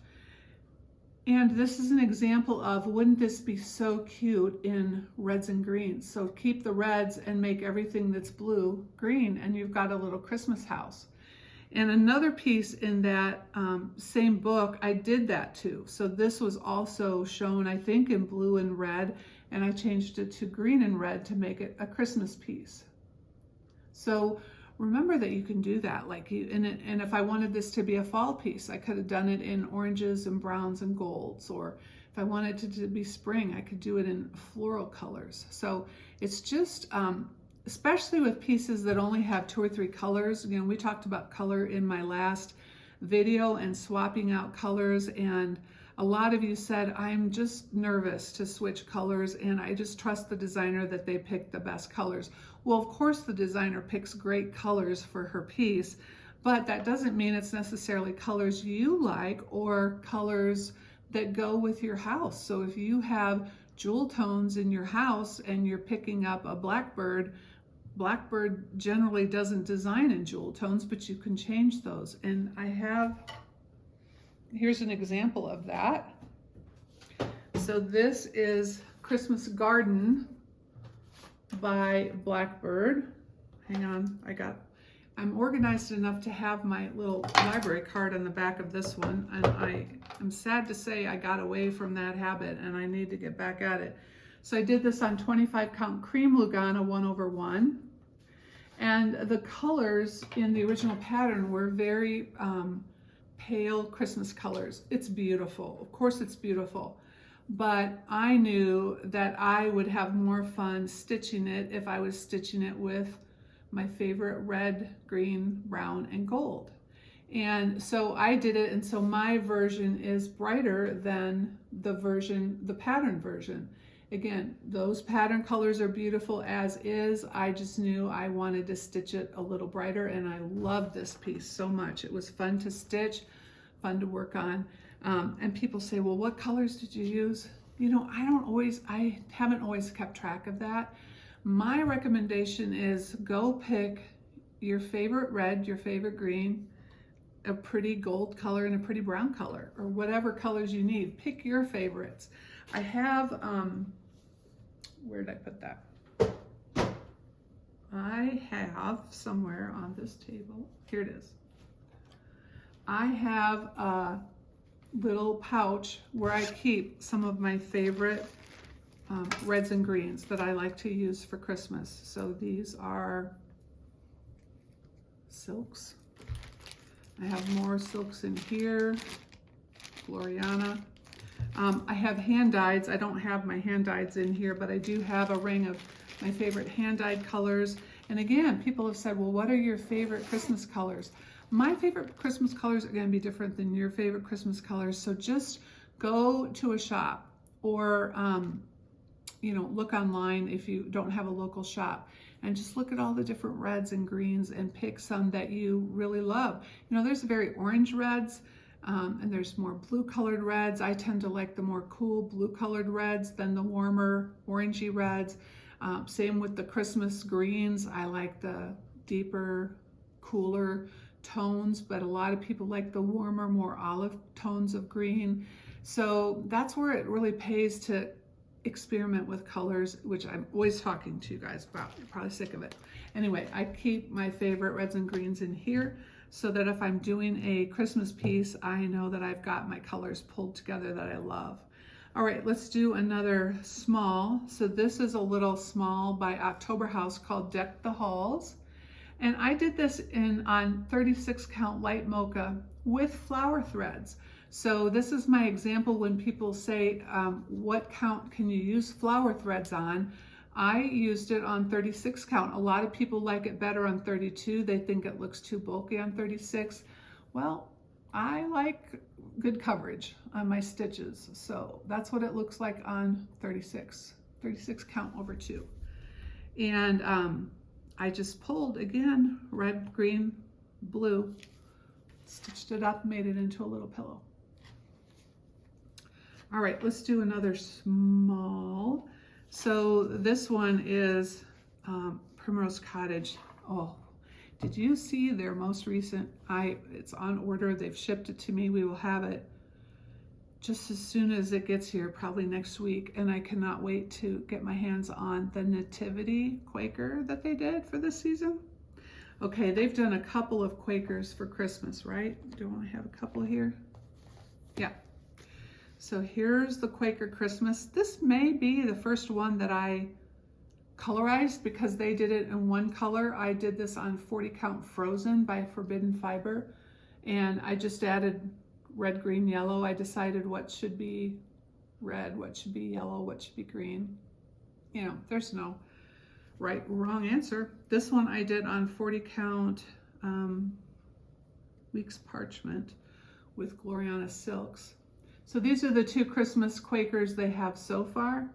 And this is an example of, wouldn't this be so cute in reds and greens? So keep the reds and make everything that's blue green, and you've got a little Christmas house. And another piece in that same book, I did that too. So this was also shown, I think, in blue and red, and I changed it to green and red to make it a Christmas piece. So remember that you can do that. And if I wanted this to be a fall piece, I could have done it in oranges and browns and golds. Or if I wanted it to be spring, I could do it in floral colors. So it's just, especially with pieces that only have 2 or 3 colors. You know, we talked about color in my last video and swapping out colors, and a lot of you said, I'm just nervous to switch colors and I just trust the designer that they pick the best colors. Well, of course the designer picks great colors for her piece, but that doesn't mean it's necessarily colors you like or colors that go with your house. So if you have jewel tones in your house and you're picking up a Blackbird, Blackbird generally doesn't design in jewel tones, but you can change those. And here's an example of that. So this is Christmas Garden by Blackbird. Hang on, I'm organized enough to have my little library card on the back of this one, and I'm sad to say I got away from that habit and I need to get back at it. So I did this on 25 count cream Lugana 1/1, and the colors in the original pattern were very pale Christmas colors. It's beautiful. Of course it's beautiful. But I knew that I would have more fun stitching it if I was stitching it with my favorite red, green, brown, and gold. And so I did it, and so my version is brighter than the pattern version. Again, those pattern colors are beautiful as is. I just knew I wanted to stitch it a little brighter, and I love this piece so much. It was fun to stitch, fun to work on. And people say, well, what colors did you use? You know, I haven't always kept track of that. My recommendation is go pick your favorite red, your favorite green, a pretty gold color, and a pretty brown color, or whatever colors you need. Pick your favorites. I have, where did I put that? I have somewhere on this table, here it is. I have a little pouch where I keep some of my favorite reds and greens that I like to use for Christmas. So these are silks. I have more silks in here, Gloriana. I have hand dyeds. I don't have my hand dyeds in here, but I do have a ring of my favorite hand dyed colors. And again, people have said, well, what are your favorite Christmas colors? My favorite Christmas colors are going to be different than your favorite Christmas colors. So just go to a shop or, you know, look online if you don't have a local shop, and just look at all the different reds and greens and pick some that you really love. You know, there's very orange reds, and there's more blue colored reds. I tend to like the more cool blue colored reds than the warmer orangey reds. Same with the Christmas greens. I like the deeper, cooler tones, but a lot of people like the warmer, more olive tones of green. So that's where it really pays to experiment with colors, which I'm always talking to you guys about. You're probably sick of it. Anyway, I keep my favorite reds and greens in here so that if I'm doing a Christmas piece, I know that I've got my colors pulled together that I love. All right, let's do another small. So this is a little small by October House called Deck the Halls. And I did this on 36 count light mocha with flower threads. So this is my example when people say, what count can you use flower threads on? I used it on 36 count. A lot of people like it better on 32. They think it looks too bulky on 36. Well, I like good coverage on my stitches. So that's what it looks like on 36 count over 2. And I just pulled, again, red, green, blue, stitched it up, made it into a little pillow. All right, let's do another small. So this one is Primrose Cottage. Oh, did you see their most recent? It's on order. They've shipped it to me. We will have it just as soon as it gets here, probably next week. And I cannot wait to get my hands on the Nativity Quaker that they did for this season. Okay, they've done a couple of Quakers for Christmas, right? Do I have a couple here? Yeah. So here's the Quaker Christmas. This may be the first one that I colorized because they did it in one color. I did this on 40 count frozen by Forbidden Fiber, and I just added red, green, yellow. I decided what should be red, what should be yellow, what should be green. You know, there's no right or wrong answer. This one I did on 40 count weeks parchment with Gloriana silks. So these are the 2 Christmas Quakers they have so far.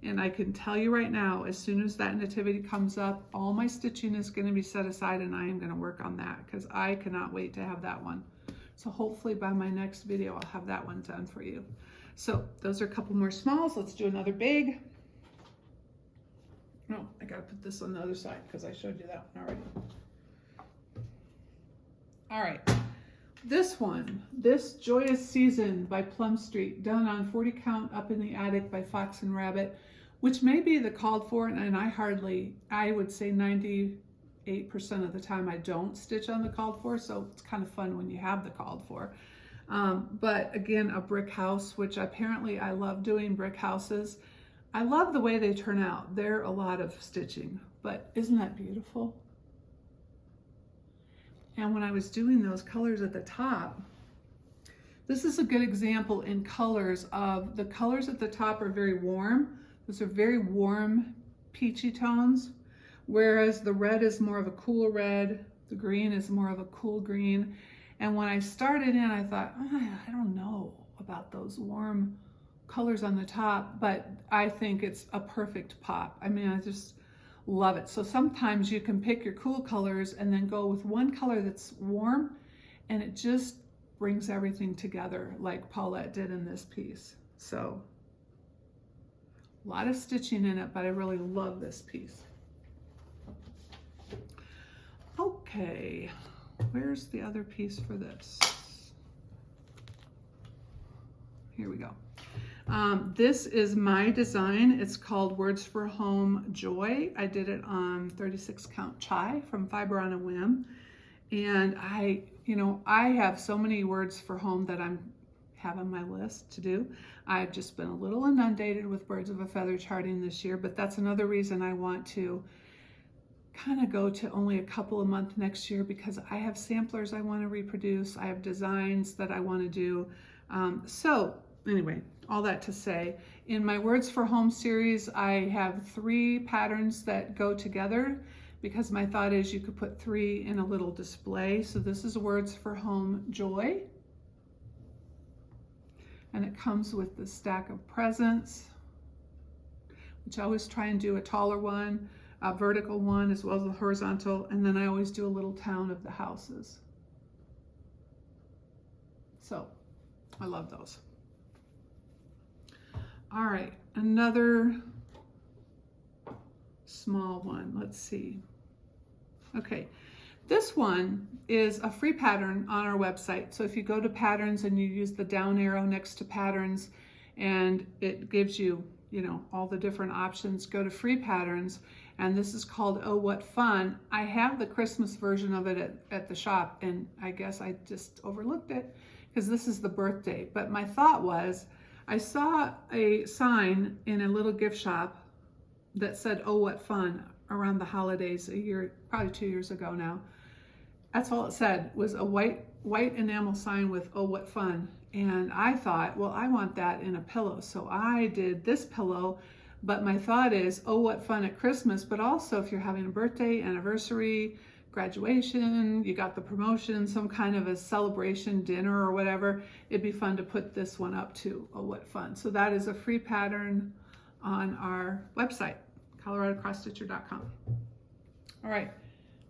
And I can tell you right now, as soon as that Nativity comes up, all my stitching is going to be set aside and I am going to work on that because I cannot wait to have that one. So hopefully by my next video, I'll have that one done for you. So those are a couple more smalls. Let's do another big. No, I got to put this on the other side because I showed you that one already. All right. This one, This Joyous Season by Plum Street, done on 40 count up in the attic by Fox and Rabbit, which may be the called for, and I would say 98% of the time I don't stitch on the called for, so it's kind of fun when you have the called for. But again, a brick house, which apparently I love doing brick houses. I love the way they turn out. They're a lot of stitching, but isn't that beautiful? And when I was doing those colors at the top, this is a good example in colors of the colors at the top are very warm. Those are very warm, peachy tones, whereas the red is more of a cool red, the green is more of a cool green. And when I started in, I thought, I don't know about those warm colors on the top, but I think it's a perfect pop. I mean, I just love it. So sometimes you can pick your cool colors and then go with one color that's warm, and it just brings everything together like Paulette did in this piece. So a lot of stitching in it, but I really love this piece. Okay, where's the other piece for this? Here we go. This is my design. It's called Words for Home Joy. I did it on 36 count chai from Fiber on a Whim. And I have so many words for home that I'm have on my list to do. I've just been a little inundated with birds of a feather charting this year, but that's another reason I want to kind of go to only a couple a month next year, because I have samplers I want to reproduce. I have designs that I want to do. So anyway, all that to say, in my Words for Home series, I have 3 patterns that go together, because my thought is you could put 3 in a little display. So this is Words for Home Joy. And it comes with the stack of presents, which I always try and do a taller one, a vertical one, as well as a horizontal. And then I always do a little town of the houses. So I love those. All right, another small one. Let's see. Okay, this one is a free pattern on our website. So if you go to patterns and you use the down arrow next to patterns, and it gives you, you know, all the different options, go to free patterns. And this is called Oh What Fun. I have the Christmas version of it at the shop, and I guess I just overlooked it because this is the birthday. But my thought was, I saw a sign in a little gift shop that said, Oh What Fun, around the holidays a year, probably 2 years ago now. That's all it said, was a white enamel sign with Oh What Fun. And I thought, well, I want that in a pillow. So I did this pillow, but my thought is, oh, what fun at Christmas, but also if you're having a birthday, anniversary, graduation, you got the promotion, some kind of a celebration dinner or whatever, it'd be fun to put this one up too. Oh, what fun. So that is a free pattern on our website, coloradocrossstitcher.com. All right,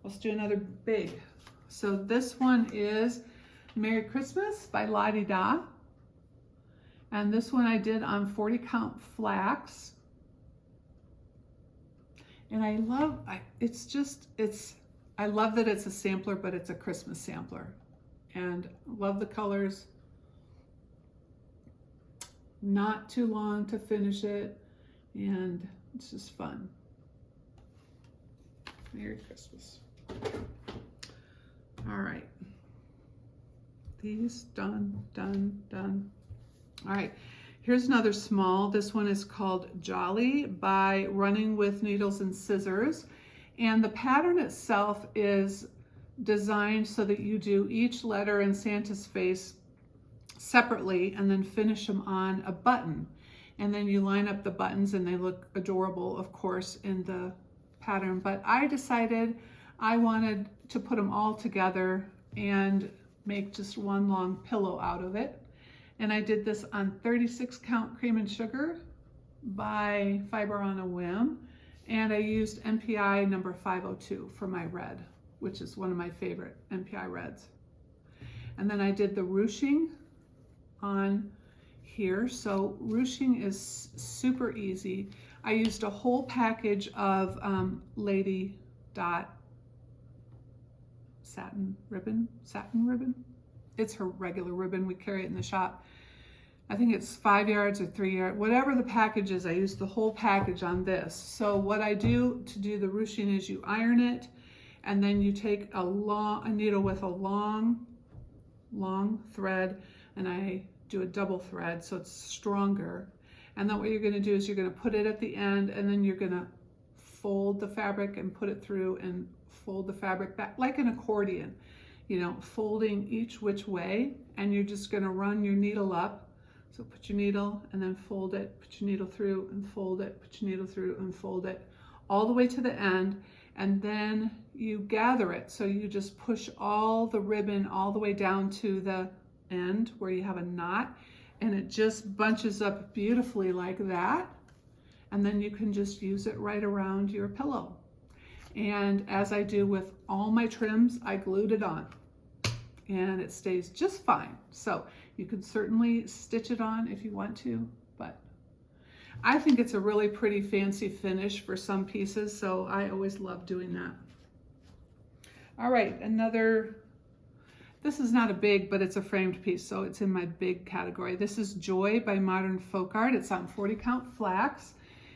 let's do another big. So this one is Merry Christmas by Lottie Da. And this one I did on 40 count flax. And I love, I love that it's a sampler, but it's a Christmas sampler. And love the colors. Not too long to finish it. And it's just fun. Merry Christmas. All right. These done. All right. Here's another small. This one is called Jolly by Running with Needles and Scissors. And the pattern itself is designed so that you do each letter in Santa's face separately and then finish them on a button. And then you line up the buttons and they look adorable, of course, in the pattern. But I decided I wanted to put them all together and make just one long pillow out of it. And I did this on 36 count cream and sugar by Fiber on a Whim. And I used MPI number 502 for my red, which is one of my favorite MPI reds. And then I did the ruching on here. So ruching is super easy. I used a whole package of Lady Dot satin ribbon. It's her regular ribbon. We carry it in the shop. I think it's 5 yards or 3 yards, whatever the package is. I use the whole package on this. So what I do to do the ruching is you iron it, and then you take a needle with a long thread, and I do a double thread so it's stronger. And then what you're going to do is you're going to put it at the end, and then you're going to fold the fabric and put it through and fold the fabric back like an accordion, you know, folding each which way. And you're just going to run your needle up. So put your needle and then fold it, put your needle through and fold it, put your needle through and fold it all the way to the end. And then you gather it. So you just push all the ribbon all the way down to the end where you have a knot, and it just bunches up beautifully like that. And then you can just use it right around your pillow. And as I do with all my trims, I glued it on and it stays just fine. So you can certainly stitch it on if you want to, but I think it's a really pretty fancy finish for some pieces, so I always love doing that. All right, this is not a big, but it's a framed piece, so it's in my big category. This is Joy by Modern Folk Art. It's on 40 count flax.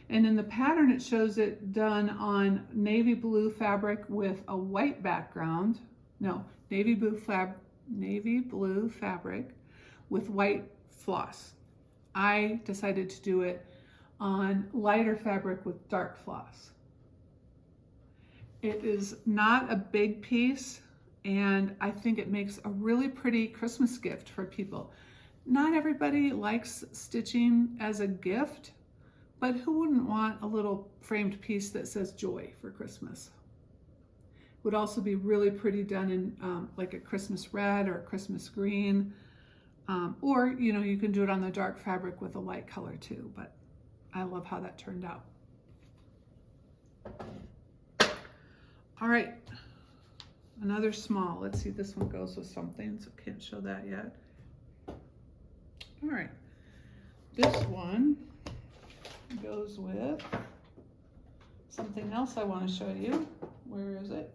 And in the pattern, it shows it done on navy blue fabric with a white background. No, navy blue fabric with white floss. I decided to do it on lighter fabric with dark floss. It is not a big piece, and I think it makes a really pretty Christmas gift for people. Not everybody likes stitching as a gift, but who wouldn't want a little framed piece that says joy for Christmas? Would also be really pretty done in like a Christmas red or a Christmas green, or you can do it on the dark fabric with a light color too, but I love how that turned out. All right, another small. Let's see, this one goes with something, so can't show that yet. All right, this one goes with something else I want to show you. Where is it?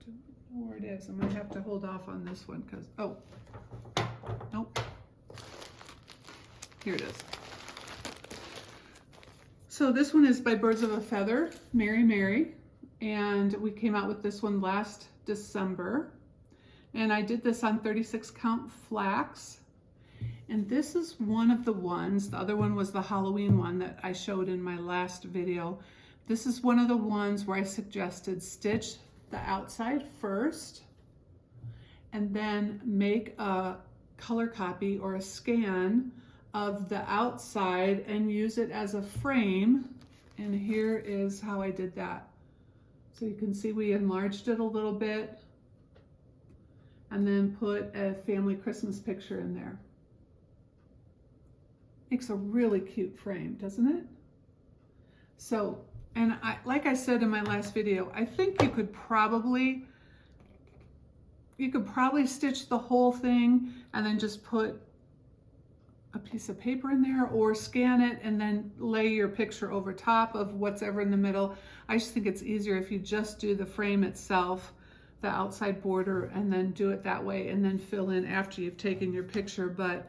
Don't know where it is. I might have to hold off on this one because, oh, nope. Here it is. So this one is by Birds of a Feather, Mary Mary, and we came out with this one last December. And I did this on 36 count flax. And this is one of the ones, the other one was the Halloween one that I showed in my last video. This is one of the ones where I suggested stitch the outside first and then make a color copy or a scan of the outside and use it as a frame. And here is how I did that. So you can see we enlarged it a little bit and then put a family Christmas picture in there. Makes a really cute frame, doesn't it? So, and like I said in my last video, I think you could probably stitch the whole thing and then just put a piece of paper in there or scan it and then lay your picture over top of what's ever in the middle. I just think it's easier if you just do the frame itself, the outside border, and then do it that way and then fill in after you've taken your picture. But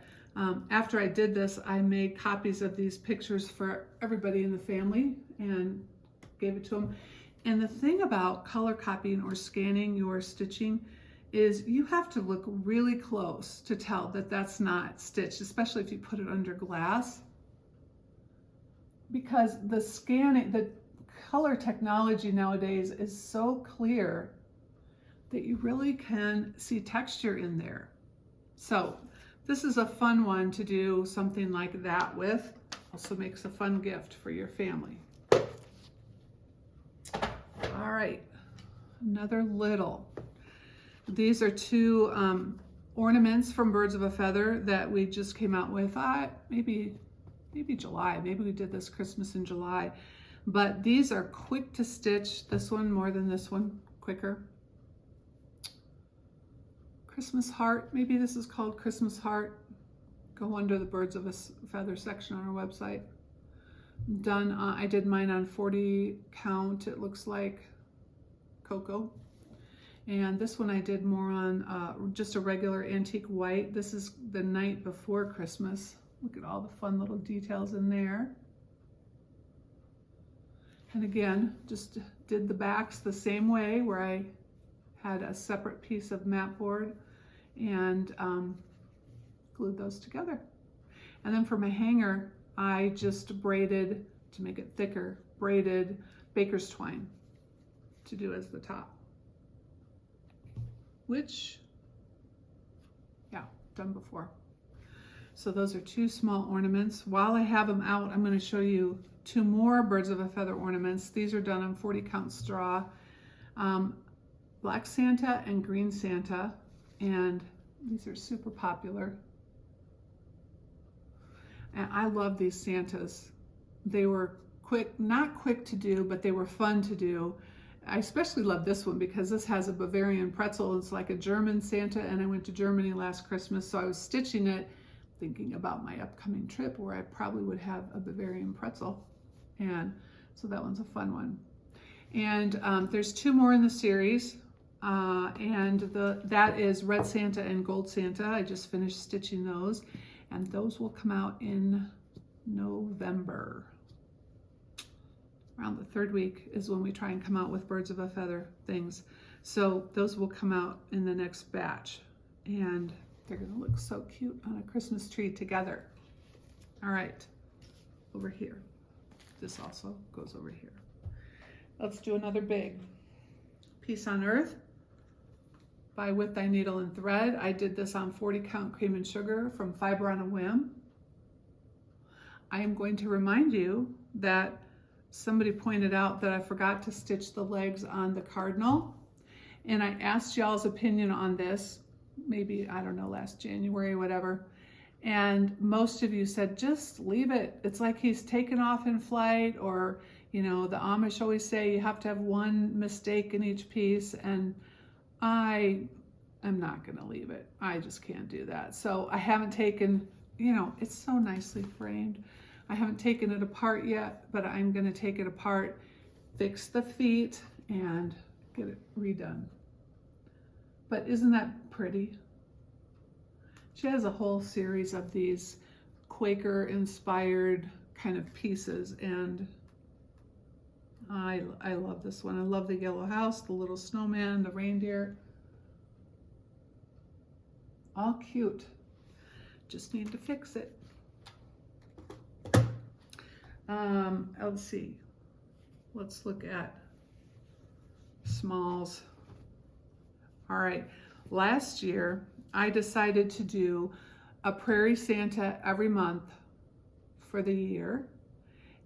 after I did this, I made copies of these pictures for everybody in the family and gave it to them. And the thing about color copying or scanning your stitching is you have to look really close to tell that that's not stitched, especially if you put it under glass. Because the scanning, the color technology nowadays is so clear that you really can see texture in there. So this is a fun one to do something like that with. Also makes a fun gift for your family. All right, another little. These are two ornaments from Birds of a Feather that we just came out with, maybe July. Maybe we did this Christmas in July. But these are quick to stitch. This one more than this one, quicker. Christmas heart, maybe this is called Christmas heart. Go under the Birds of a Feather section on our website. Done, I did mine on 40 count, it looks like cocoa. And this one I did more on just a regular antique white. This is the night before Christmas. Look at all the fun little details in there. And again, just did the backs the same way where I had a separate piece of mat board and glued those together. And then for my hanger, I just braided, to make it thicker, braided baker's twine to do as the top. Which, yeah, done before. So those are two small ornaments. While I have them out, I'm going to show you two more Birds of a Feather ornaments. These are done on 40 count straw. Black Santa and Green Santa, and these are super popular. And I love these Santas. They were quick, not quick to do, but they were fun to do. I especially love this one because this has a Bavarian pretzel. It's like a German Santa, and I went to Germany last Christmas, so I was stitching it thinking about my upcoming trip where I probably would have a Bavarian pretzel. And so that one's a fun one. And there's two more in the series, and that is Red Santa and Gold Santa. I just finished stitching those, and those will come out in November. Around the third week is when we try and come out with Birds of a Feather things. So those will come out in the next batch. And They're gonna look so cute on a Christmas tree together. All right, over here. This also goes over here. Let's do another big. Peace on Earth by With Thy Needle and Thread. I did this on 40 count cream and sugar from Fiber on a Whim. I am going to remind you that somebody pointed out that I forgot to stitch the legs on the cardinal. And I asked y'all's opinion on this, maybe, I don't know, last January, whatever. And most of you said, just leave it. It's like he's taken off in flight, or, you know, the Amish always say you have to have one mistake in each piece. And I am not gonna leave it. I just can't do that. So I haven't taken, you know, it's so nicely framed. I haven't taken it apart yet, but I'm gonna take it apart, fix the feet, and get it redone. But isn't that pretty? She has a whole series of these Quaker inspired kind of pieces, and I love this one. I love the yellow house, the little snowman, the reindeer. All cute. Just need to fix it. Let's see. Let's look at smalls. All right. Last year, I decided to do a Prairie Santa every month for the year.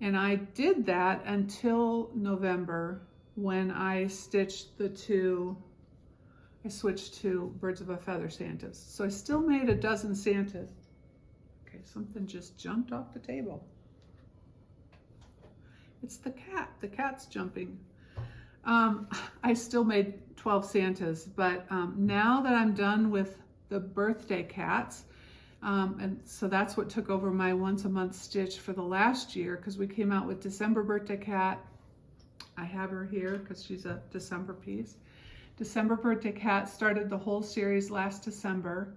And I did that until November, when I stitched the two, I switched to Birds of a Feather Santas. So I still made a dozen Santas. Okay, something just jumped off the table. It's the cat. The cat's jumping. I still made 12 Santas, but now that I'm done with the birthday cats, and so that's what took over my once a month stitch for the last year, because we came out with December birthday cat. I have her here because she's a December piece. December birthday cat started the whole series last December,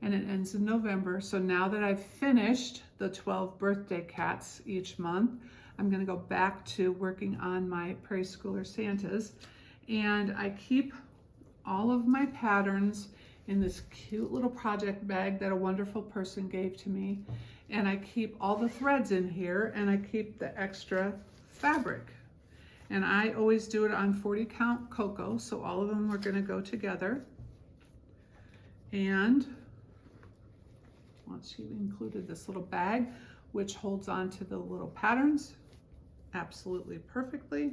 and it ends in November. So now that I've finished the 12 birthday cats each month, I'm going to go back to working on my Prairie Schooler Santas. And I keep all of my patterns in this cute little project bag that a wonderful person gave to me. And I keep all the threads in here, and I keep the extra fabric. And I always do it on 40 count cocoa, so all of them are going to go together. And once she included this little bag, which holds on to the little patterns absolutely perfectly.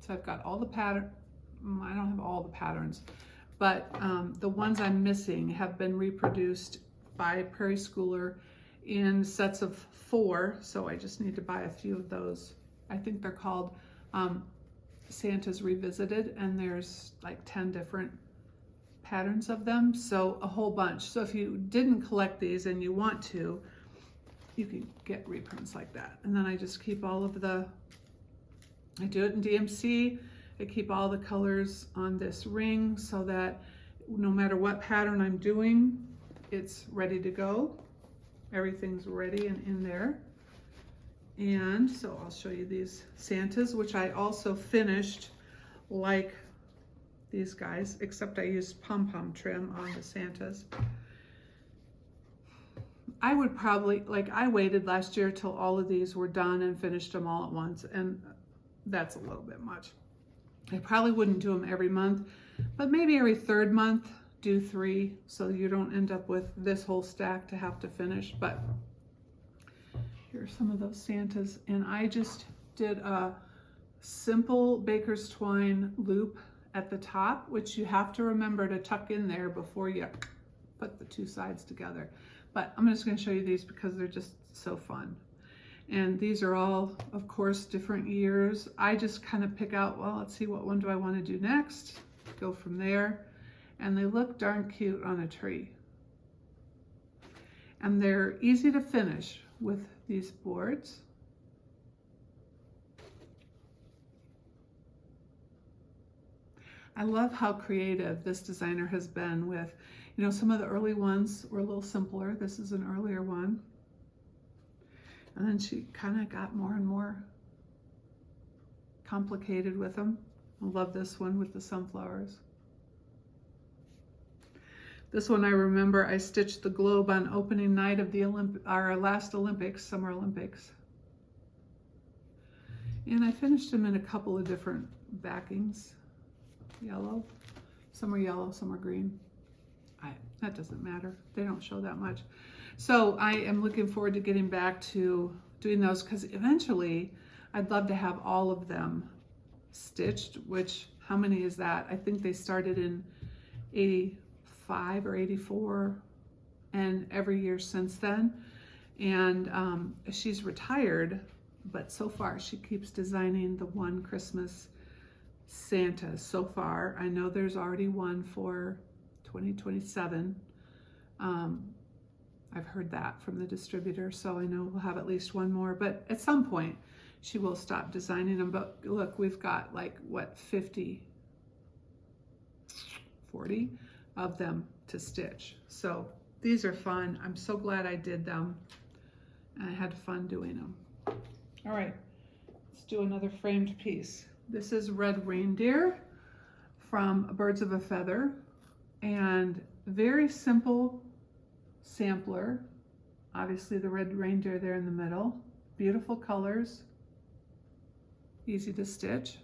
So I've got all the pattern. I don't have all the patterns, but the ones I'm missing have been reproduced by Prairie Schooler in sets of 4. So I just need to buy a few of those. I think they're called Santa's Revisited, and there's like 10 different patterns of them, so a whole bunch. So if you didn't collect these and you want to, you can get reprints like that. And then I just keep all of I do it in DMC. I keep all the colors on this ring so that no matter what pattern I'm doing, it's ready to go. Everything's ready and in there. And so I'll show you these Santas, which I also finished like these guys, except I used pom-pom trim on the Santas. I would probably, like, I waited last year till all of these were done and finished them all at once, and that's a little bit much. I probably wouldn't do them every month, but maybe every 3rd month, do 3, so you don't end up with this whole stack to have to finish. But here are some of those Santas, and I just did a simple baker's twine loop at the top, which you have to remember to tuck in there before you put the 2 sides together. But I'm just going to show you these because they're just so fun. And these are all, of course, different years. I just kind of pick out, well, let's see, what one do I want to do next? Go from there. And they look darn cute on a tree. And they're easy to finish with these boards. I love how creative this designer has been with, you know, some of the early ones were a little simpler. This is an earlier one. And then she kind of got more and more complicated with them. I love this one with the sunflowers. This one I remember I stitched the globe on opening night of the our last Olympics, Summer Olympics. And I finished them in a couple of different backings. Yellow, some are yellow, some are green. That doesn't matter. They don't show that much. So I am looking forward to getting back to doing those, because eventually I'd love to have all of them stitched, which, how many is that? I think they started in 85 or 84 and every year since then. And she's retired, but so far she keeps designing the one Christmas Santa. So far, I know there's already one for 2027. I've heard that from the distributor, so I know we'll have at least one more, but at some point she will stop designing them. But look, we've got like, what, 40 of them to stitch. So these are fun. I'm so glad I did them. I had fun doing them. All right, let's do another framed piece. This is Red Reindeer from Birds of a Feather, and very simple sampler. Obviously the red reindeer there in the middle. Beautiful colors, easy to stitch.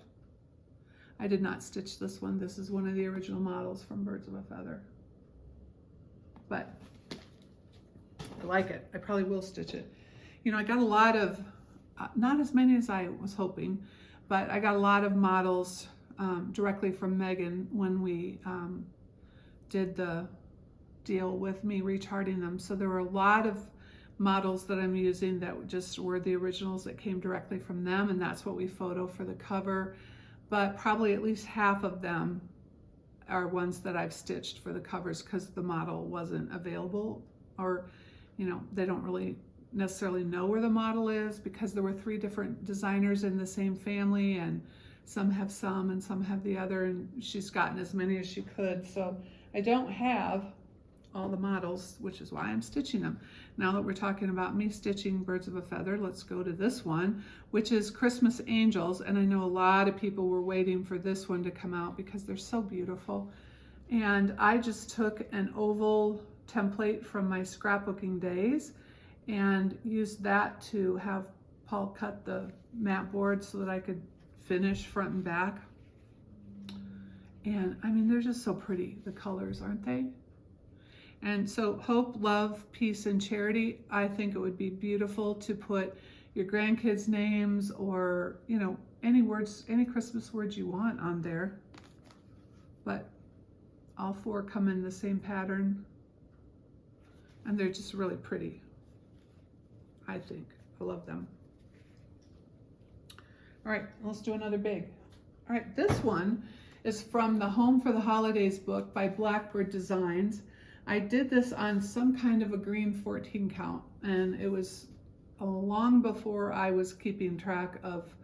I did not stitch this one. This is one of the original models from Birds of a Feather. But I like it. I probably will stitch it. You know, I got a lot of, not as many as I was hoping, but I got a lot of models directly from Megan when we did the deal with me recharting them. So there were a lot of models that I'm using that just were the originals that came directly from them, and that's what we photo for the cover. But probably at least half of them are ones that I've stitched for the covers because the model wasn't available, or, you know, they don't really necessarily know where the model is because there were 3 different designers in the same family, and some have some and some have the other, and she's gotten as many as she could. So I don't have all the models, which is why I'm stitching them. Now that we're talking about me stitching Birds of a Feather, let's go to this one, which is Christmas Angels. And I know a lot of people were waiting for this one to come out because they're so beautiful. And I just took an oval template from my scrapbooking days and used that to have Paul cut the mat board so that I could finish front and back. And I mean, they're just so pretty, the colors, aren't they? And so hope, love, peace, and charity. I think it would be beautiful to put your grandkids' names, or, you know, any words, any Christmas words you want on there. But all 4 come in the same pattern, and they're just really pretty, I think. I love them. All right, let's do another big. All right, this one is from the Home for the Holidays book by Blackbird Designs. I did this on some kind of a green 14 count, and it was long before I was keeping track of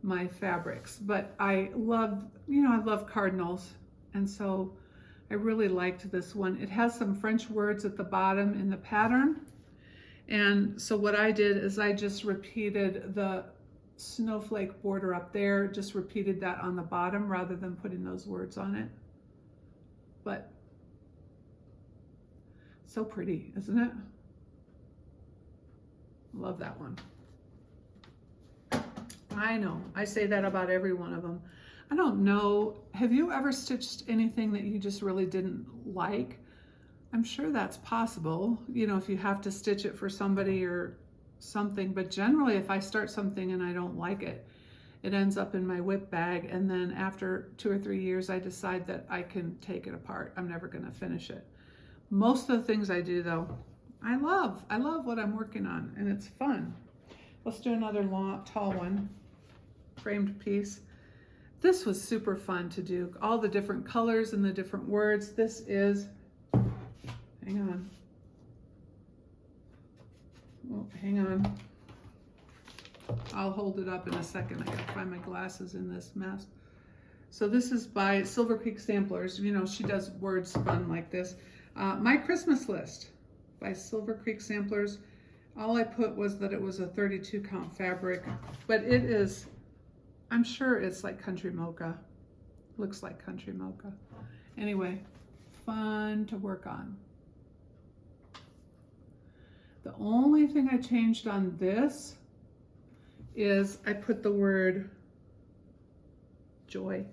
my fabrics. But I love, you know, I love cardinals, and so I really liked this one. It has some French words at the bottom in the pattern, and so what I did is I just repeated the snowflake border up there, just repeated that on the bottom rather than putting those words on it. But so pretty, isn't it? Love that one. I know, I say that about every one of them. I don't know, have you ever stitched anything that you just really didn't like? I'm sure that's possible, you know, if you have to stitch it for somebody or something, but generally if I start something and I don't like it, it ends up in my whip bag, and then after 2 or 3 years I decide that I can take it apart. I'm never going to finish it. Most of the things I do, though, I love what I'm working on, and it's fun. Let's do another long, tall one, framed piece. This was super fun to do, all the different colors and the different words. This is, hang on. Oh, hang on. I'll hold it up in a second. I gotta find my glasses in this mess. So this is by Silver Creek Samplers. You know, she does words fun like this. My Christmas List by Silver Creek Samplers. All I put was that it was a 32 count fabric, but it is, I'm sure it's like country mocha. Looks like country mocha. Anyway, fun to work on. The only thing I changed on this is I put the word joy.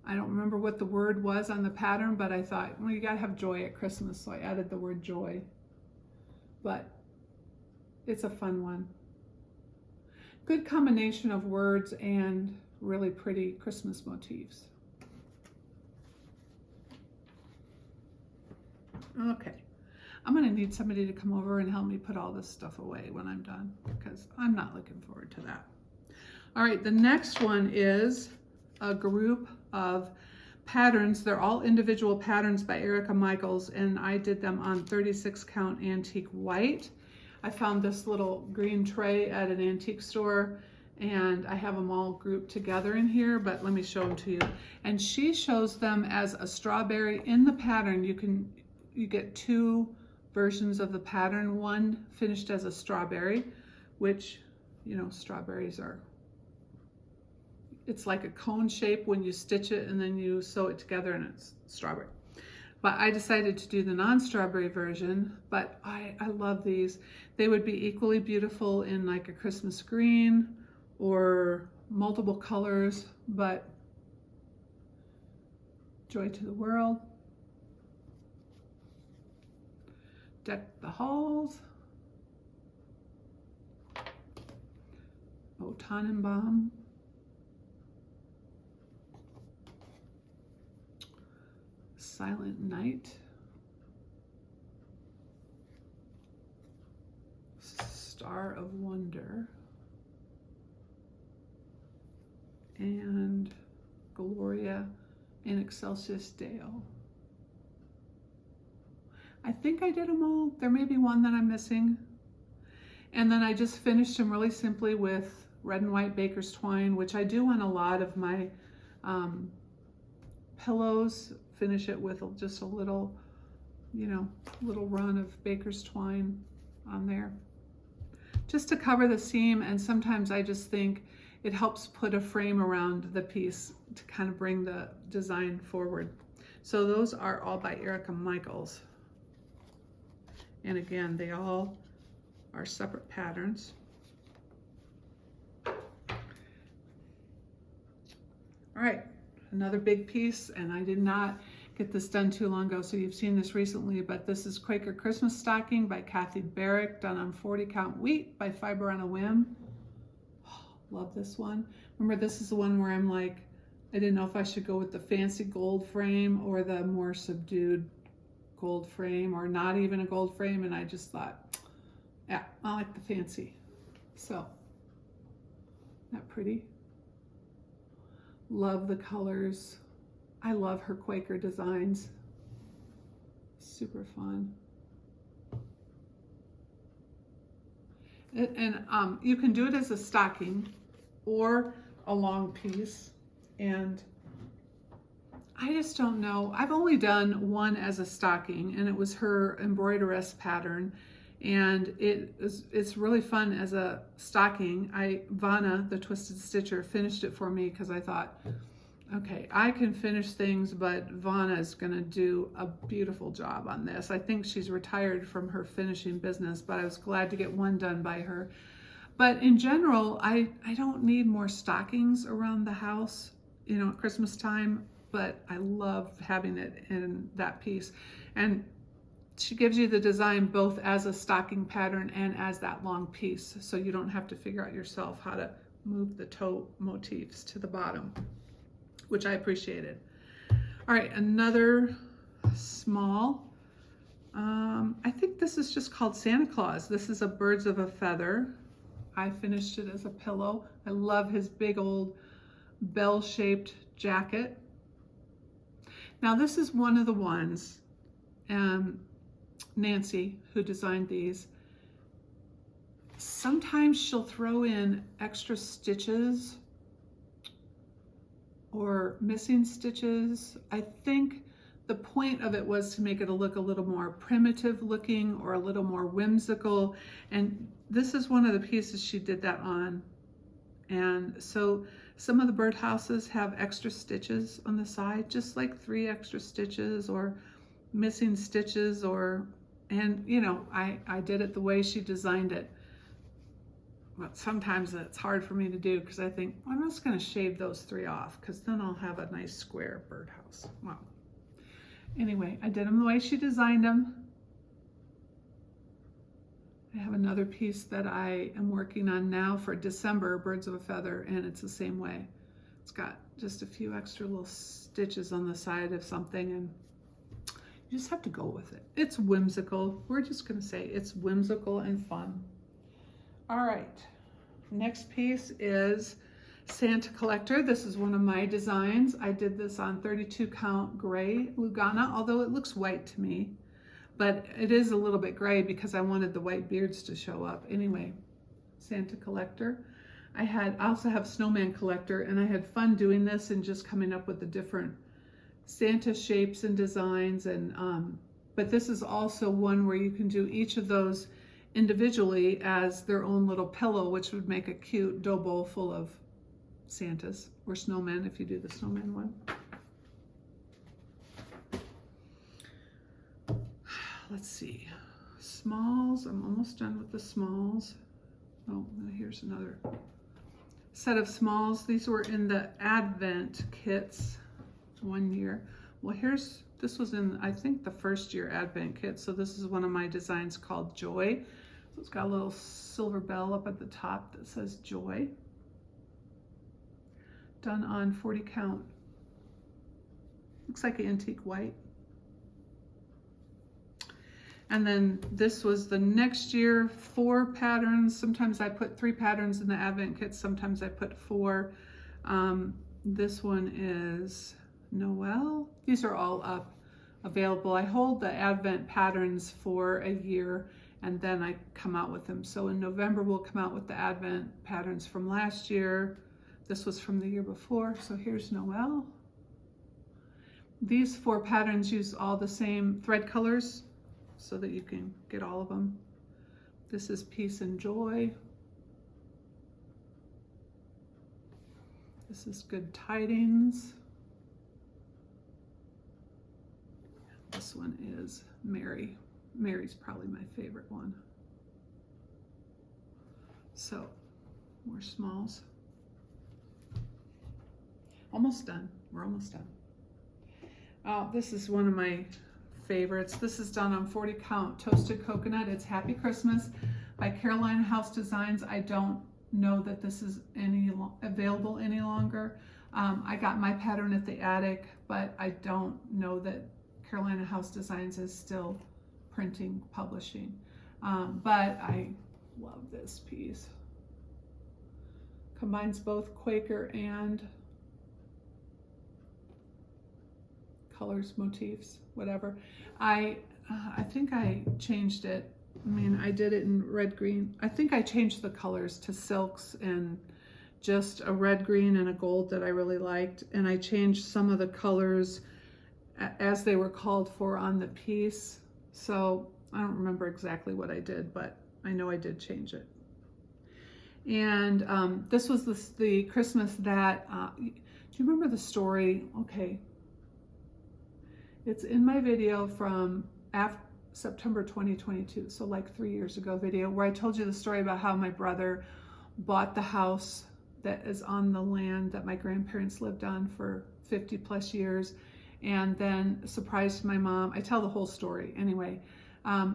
I don't remember what the word was on the pattern, but I thought, well, you gotta have joy at Christmas, so I added the word joy. But it's a fun one. Good combination of words and really pretty Christmas motifs. Okay, I'm gonna need somebody to come over and help me put all this stuff away when I'm done, because I'm not looking forward to that. All right, the next one is a group of patterns. They're all individual patterns by Erica Michaels, and I did them on 36 count antique white. I found this little green tray at an antique store, and I have them all grouped together in here, but let me show them to you. And she shows them as a strawberry. In the pattern, you get two versions of the pattern, one finished as a strawberry, which, you know, strawberries are, it's like a cone shape when you stitch it and then you sew it together and it's strawberry. But I decided to do the non-strawberry version, but I love these. They would be equally beautiful in like a Christmas green or multiple colors, but joy to the world. Deck the halls. Oh, Tannenbaum. Silent Night. Star of Wonder. And Gloria in Excelsis Deo. I think I did them all. There may be one that I'm missing. And then I just finished them really simply with red and white baker's twine, which I do on a lot of my pillows. Finish it with just a little, you know, little run of baker's twine on there, just to cover the seam. And sometimes I just think it helps put a frame around the piece to kind of bring the design forward. So those are all by Erica Michaels. And again, they all are separate patterns. All right, another big piece, and I did not get this done too long ago, so you've seen this recently, but this is Quaker Christmas Stocking by Kathy Barrick, done on 40 count wheat by Fiber on a Whim. Oh, love this one. Remember, this is the one where I'm like, I didn't know if I should go with the fancy gold frame or the more subdued gold frame, or not even a gold frame, and I just thought, yeah, I like the fancy. So, isn't that pretty? Love the colors. I love her Quaker designs. Super fun. And you can do it as a stocking or a long piece. And I just don't know. I've only done one as a stocking, and it was her embroideress pattern. And it's really fun as a stocking. Vanna, the Twisted Stitcher, finished it for me because I thought, okay, I can finish things, but Vanna is gonna do a beautiful job on this. I think she's retired from her finishing business, but I was glad to get one done by her. But in general, I don't need more stockings around the house, you know, at Christmas time, but I love having it in that piece. And she gives you the design both as a stocking pattern and as that long piece, so you don't have to figure out yourself how to move the toe motifs to the bottom, which I appreciated. All right, another small, I think this is just called Santa Claus. This is a Birds of a Feather. I finished it as a pillow. I love his big old bell-shaped jacket. Now this is one of the ones, Nancy, who designed these, sometimes she'll throw in extra stitches or missing stitches. I think the point of it was to make it look a little more primitive looking or a little more whimsical. And this is one of the pieces she did that on. And so some of the birdhouses have extra stitches on the side, just like 3 extra stitches, or missing stitches and you know, I did it the way she designed it. But sometimes it's hard for me to do because I think, well, I'm just going to shave those 3 off because then I'll have a nice square birdhouse. Well, anyway, I did them the way she designed them. I have another piece that I am working on now for December, Birds of a Feather, and it's the same way. It's got just a few extra little stitches on the side of something, and you just have to go with it. It's whimsical. We're just going to say it's whimsical and fun. All right, next piece is Santa Collector. This is one of my designs. I did this on 32 count gray Lugana, although it looks white to me, but it is a little bit gray because I wanted the white beards to show up. Anyway, Santa Collector. I also have Snowman Collector, and I had fun doing this and just coming up with the different Santa shapes and designs. And but this is also one where you can do each of those individually as their own little pillow, which would make a cute dough bowl full of Santas or snowmen if you do the snowman one. Let's see, smalls. I'm almost done with the smalls. Oh, here's another set of smalls. These were in the Advent kits one year. Well, this was in, I think, the first year Advent kit. So this is one of my designs called Joy. So it's got a little silver bell up at the top that says Joy. Done on 40 count. Looks like antique white. And then this was the next year, 4 patterns. Sometimes I put 3 patterns in the Advent kit, sometimes I put 4. This one is Noel. These are all up, available. I hold the Advent patterns for a year and then I come out with them. So in November, we'll come out with the Advent patterns from last year. This was from the year before. So here's Noel. These 4 patterns use all the same thread colors so that you can get all of them. This is Peace and Joy. This is Good Tidings. This one is Mary. Mary's probably my favorite one. So, more smalls. Almost done. We're almost done. This is one of my favorites. This is done on 40 count Toasted Coconut. It's Happy Christmas by Carolina House Designs. I don't know that this is available any longer. I got my pattern at the attic, but I don't know that Carolina House Designs is still printing, publishing. But I love this piece. Combines both Quaker and colors, motifs, whatever. I think I changed it. I mean, I did it in red green. I think I changed the colors to silks and just a red, green, and a gold that I really liked. And I changed some of the colors as they were called for on the piece. So I don't remember exactly what I did, but I know I did change it. And this was the Christmas that, do you remember the story? Okay. It's in my video from September 2022, so like 3 years ago video, where I told you the story about how my brother bought the house that is on the land that my grandparents lived on for 50 plus years, and then surprised my mom. I tell the whole story anyway.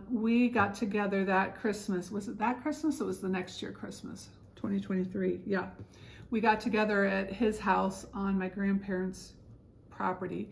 We got together that Christmas. Was it that Christmas? It was the next year Christmas, 2023. Yeah. We got together at his house on my grandparents' property,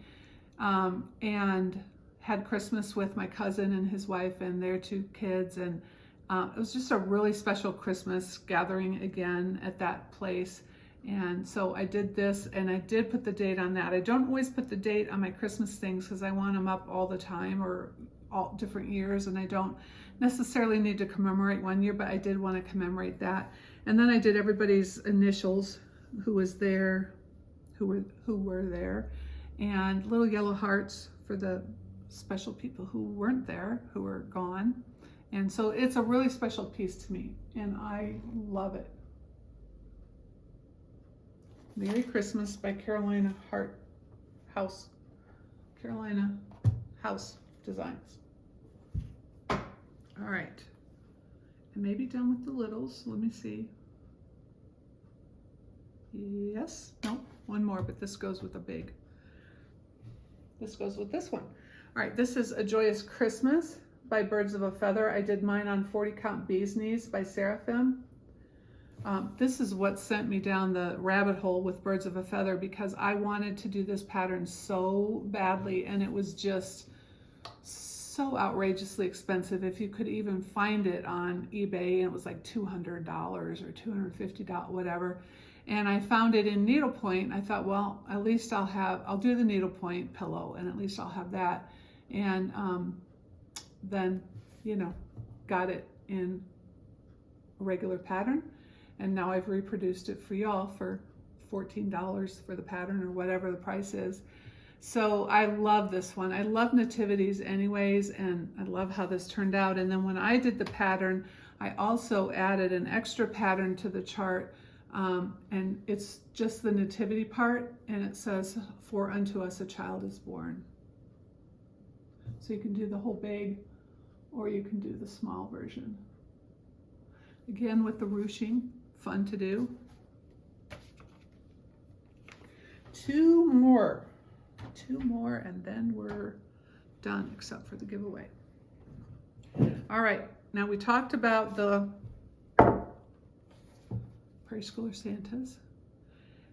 and had Christmas with my cousin and his wife and their 2 kids. And it was just a really special Christmas gathering again at that place. And so I did this, and I did put the date on that. I don't always put the date on my Christmas things because I want them up all the time or all different years, and I don't necessarily need to commemorate one year, but I did want to commemorate that. And then I did everybody's initials who was there, who were there, and little yellow hearts for the special people who weren't there, who were gone. And so it's a really special piece to me, and I love it. Merry Christmas by Carolina House designs. All right, and maybe done with the littles. Let me see. Yes, no, one more, but this goes with a big. This goes with this one. All right, this is A Joyous Christmas by Birds of a Feather. I did mine on 40 Count Bee's Knees by Seraphim. This is what sent me down the rabbit hole with Birds of a Feather, because I wanted to do this pattern so badly, and it was just so outrageously expensive. If you could even find it on eBay, and it was like $200 or $250, whatever. And I found it in needlepoint. I thought, well, at least I'll do the needlepoint pillow, and at least I'll have that. And then, you know, got it in a regular pattern. And now I've reproduced it for y'all for $14 for the pattern, or whatever the price is. So I love this one. I love nativities anyways, and I love how this turned out. And then when I did the pattern, I also added an extra pattern to the chart, and it's just the nativity part, and it says, "For unto us a child is born." So you can do the whole big, or you can do the small version. Again, with the ruching, fun to do. Two more, and then we're done, except for the giveaway. All right, now we talked about the Preschooler Santas.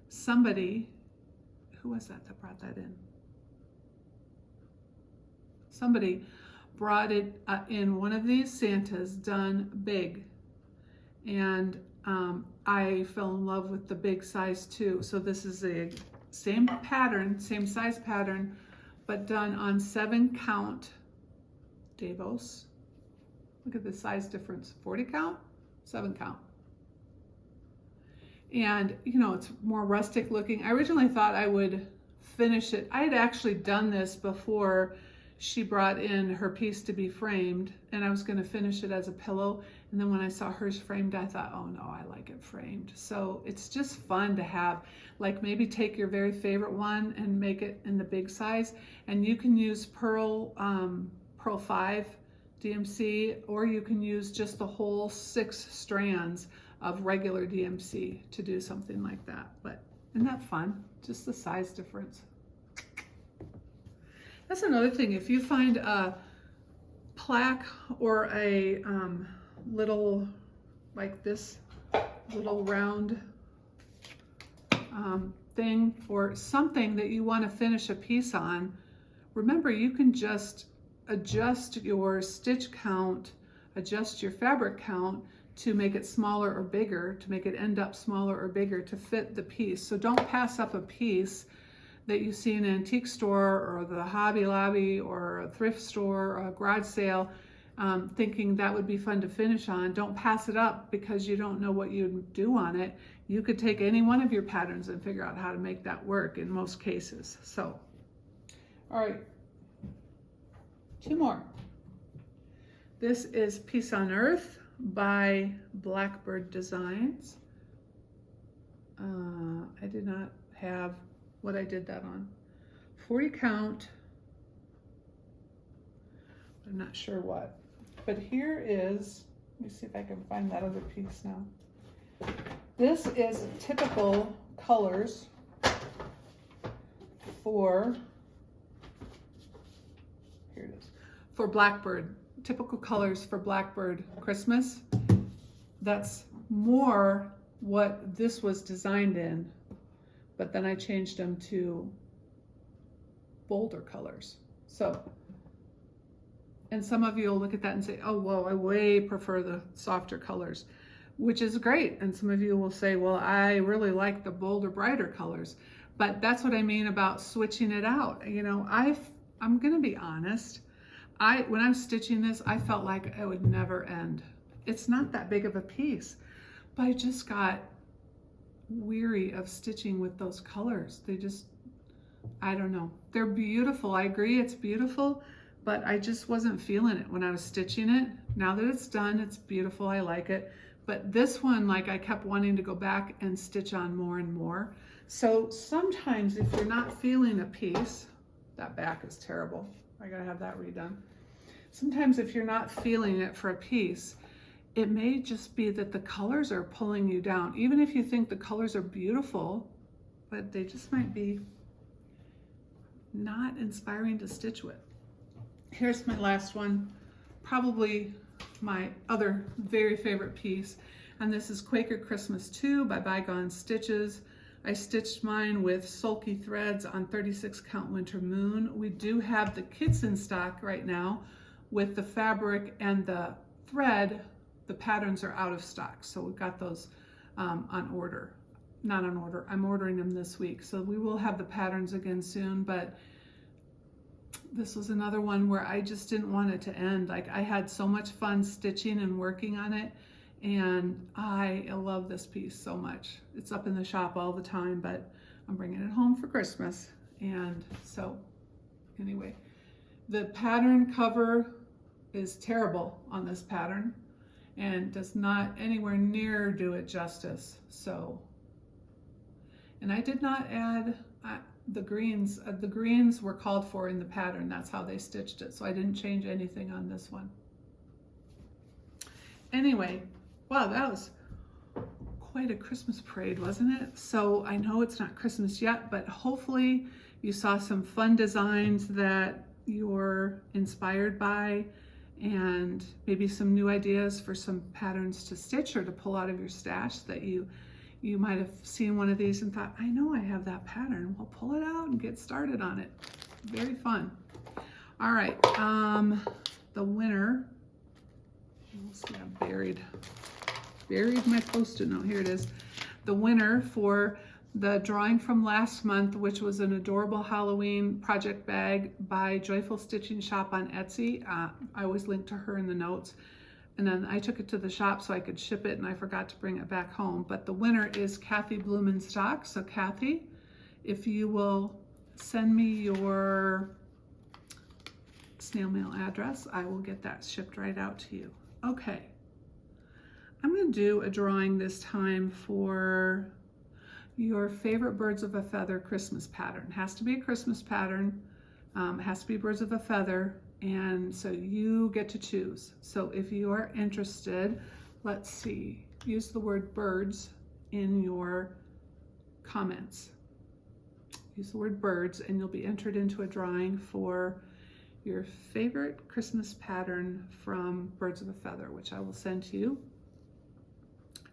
Somebody, who was that brought that in? Somebody brought it in one of these Santas done big, and I fell in love with the big size too. So this is a same pattern, same size pattern, but done on 7 count Davos. Look at the size difference, 40 count, 7 count. And you know, it's more rustic looking. I originally thought I would finish it. I had actually done this before she brought in her piece to be framed, and I was going to finish it as a pillow. And then when I saw hers framed, I thought, oh no, I like it framed. So it's just fun to have, like, maybe take your very favorite one and make it in the big size. And you can use Pearl 5 DMC, or you can use just the whole 6 strands of regular DMC to do something like that. But isn't that fun? Just the size difference. That's another thing. If you find a plaque or a little, like this little round thing, or something that you want to finish a piece on, remember, you can just adjust your stitch count, adjust your fabric count to make it smaller or bigger, to make it end up smaller or bigger to fit the piece. So don't pass up a piece that you see in an antique store or the Hobby Lobby or a thrift store or a garage sale, thinking that would be fun to finish on. Don't pass it up because you don't know what you'd do on it. You could take any one of your patterns and figure out how to make that work in most cases. So, all right, 2 more. This is Peace on Earth by Blackbird Designs. I did not have what I did that on. 40 count, I'm not sure what, but here is, let me see if I can find that other piece now. This is typical colors for, here it is, for Blackbird, typical colors for Blackbird Christmas. That's more what this was designed in, but then I changed them to bolder colors. So, and some of you will look at that and say, oh, well, I way prefer the softer colors, which is great. And some of you will say, well, I really like the bolder, brighter colors. But that's what I mean about switching it out. You know, I'm gonna be honest. When I was stitching this, I felt like it would never end. It's not that big of a piece, but I just got weary of stitching with those colors. They just, I don't know. They're beautiful. I agree, it's beautiful, but I just wasn't feeling it when I was stitching it. Now that it's done, it's beautiful. I like it. But this one, like, I kept wanting to go back and stitch on more and more. So sometimes if you're not feeling a piece, that back is terrible. I gotta have that redone. Sometimes if you're not feeling it for a piece, it may just be that the colors are pulling you down. Even if you think the colors are beautiful, but they just might be not inspiring to stitch with. Here's my last one, probably my other very favorite piece, and this is Quaker Christmas 2 by Bygone Stitches. I stitched mine with sulky threads on 36 count Winter Moon. We do have the kits in stock right now with the fabric and the thread. The patterns are out of stock, so we've got those on order. Not on order, I'm ordering them this week, so we will have the patterns again soon, but this was another one where I just didn't want it to end. Like, I had so much fun stitching and working on it, and I love this piece so much. It's up in the shop all the time, but I'm bringing it home for Christmas. And so anyway, the pattern cover is terrible on this pattern and does not anywhere near do it justice. So, and I did not add the greens. The greens were called for in the pattern. That's how they stitched it. So I didn't change anything on this one. Anyway, wow, that was quite a Christmas parade, wasn't it? So I know it's not Christmas yet, but hopefully you saw some fun designs that you're inspired by, and maybe some new ideas for some patterns to stitch or to pull out of your stash that you might have seen one of these and thought, I know I have that pattern. Well, pull it out and get started on it. Very fun. All right, the winner, let's see, I buried my Post-it note. Here it is. The winner for the drawing from last month, which was an adorable Halloween project bag by Joyful Stitching Shop on Etsy. I always link to her in the notes. And then I took it to the shop so I could ship it, and I forgot to bring it back home. But the winner is Kathy Blumenstock. So Kathy, if you will send me your snail mail address, I will get that shipped right out to you. Okay. I'm going to do a drawing this time for your favorite Birds of a Feather Christmas pattern. It has to be a Christmas pattern. It has to be Birds of a Feather, and so you get to choose. So if you are interested, let's see, use the word birds in your comments. Use the word birds and you'll be entered into a drawing for your favorite Christmas pattern from Birds of a Feather, which I will send to you.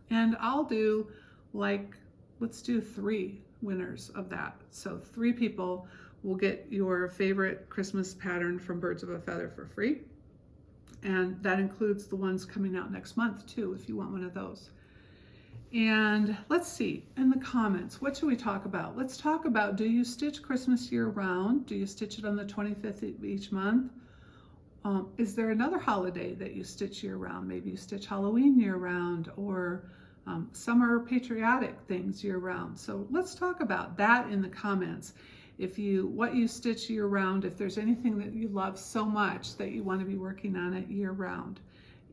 And I'll do, like, let's do 3 winners of that. So 3 people will get your favorite Christmas pattern from Birds of a Feather for free. And that includes the ones coming out next month too, if you want one of those. And let's see, in the comments, what should we talk about? Let's talk about, do you stitch Christmas year round? Do you stitch it on the 25th of each month? Is there another holiday that you stitch year round? Maybe you stitch Halloween year round, or summer patriotic things year round. So let's talk about that in the comments. What you stitch year round, if there's anything that you love so much that you want to be working on it year round.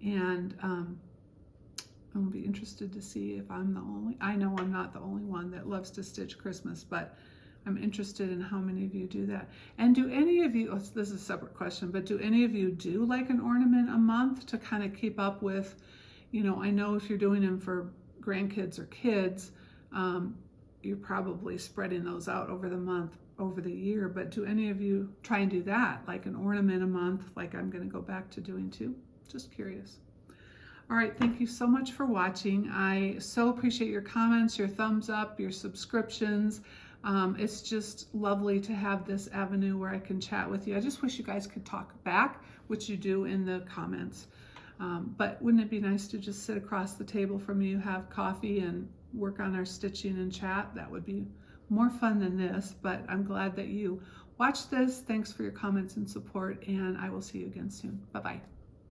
And I'll be interested to see if I'm the only, I know I'm not the only one that loves to stitch Christmas, but I'm interested in how many of you do that. And do any of you, this is a separate question, but do any of you do like an ornament a month to kind of keep up with, I know if you're doing them for grandkids or kids, you're probably spreading those out over the month, over the year, but do any of you try and do that, like an ornament a month, like I'm going to go back to doing too? Just curious. All right, thank you so much for watching. I so appreciate your comments, your thumbs up, your subscriptions. It's just lovely to have this avenue where I can chat with you. I just wish you guys could talk back, which you do in the comments. But wouldn't it be nice to just sit across the table from you, have coffee, and work on our stitching and chat? That would be more fun than this, but I'm glad that you watched this. Thanks for your comments and support, and I will see you again soon. Bye-bye.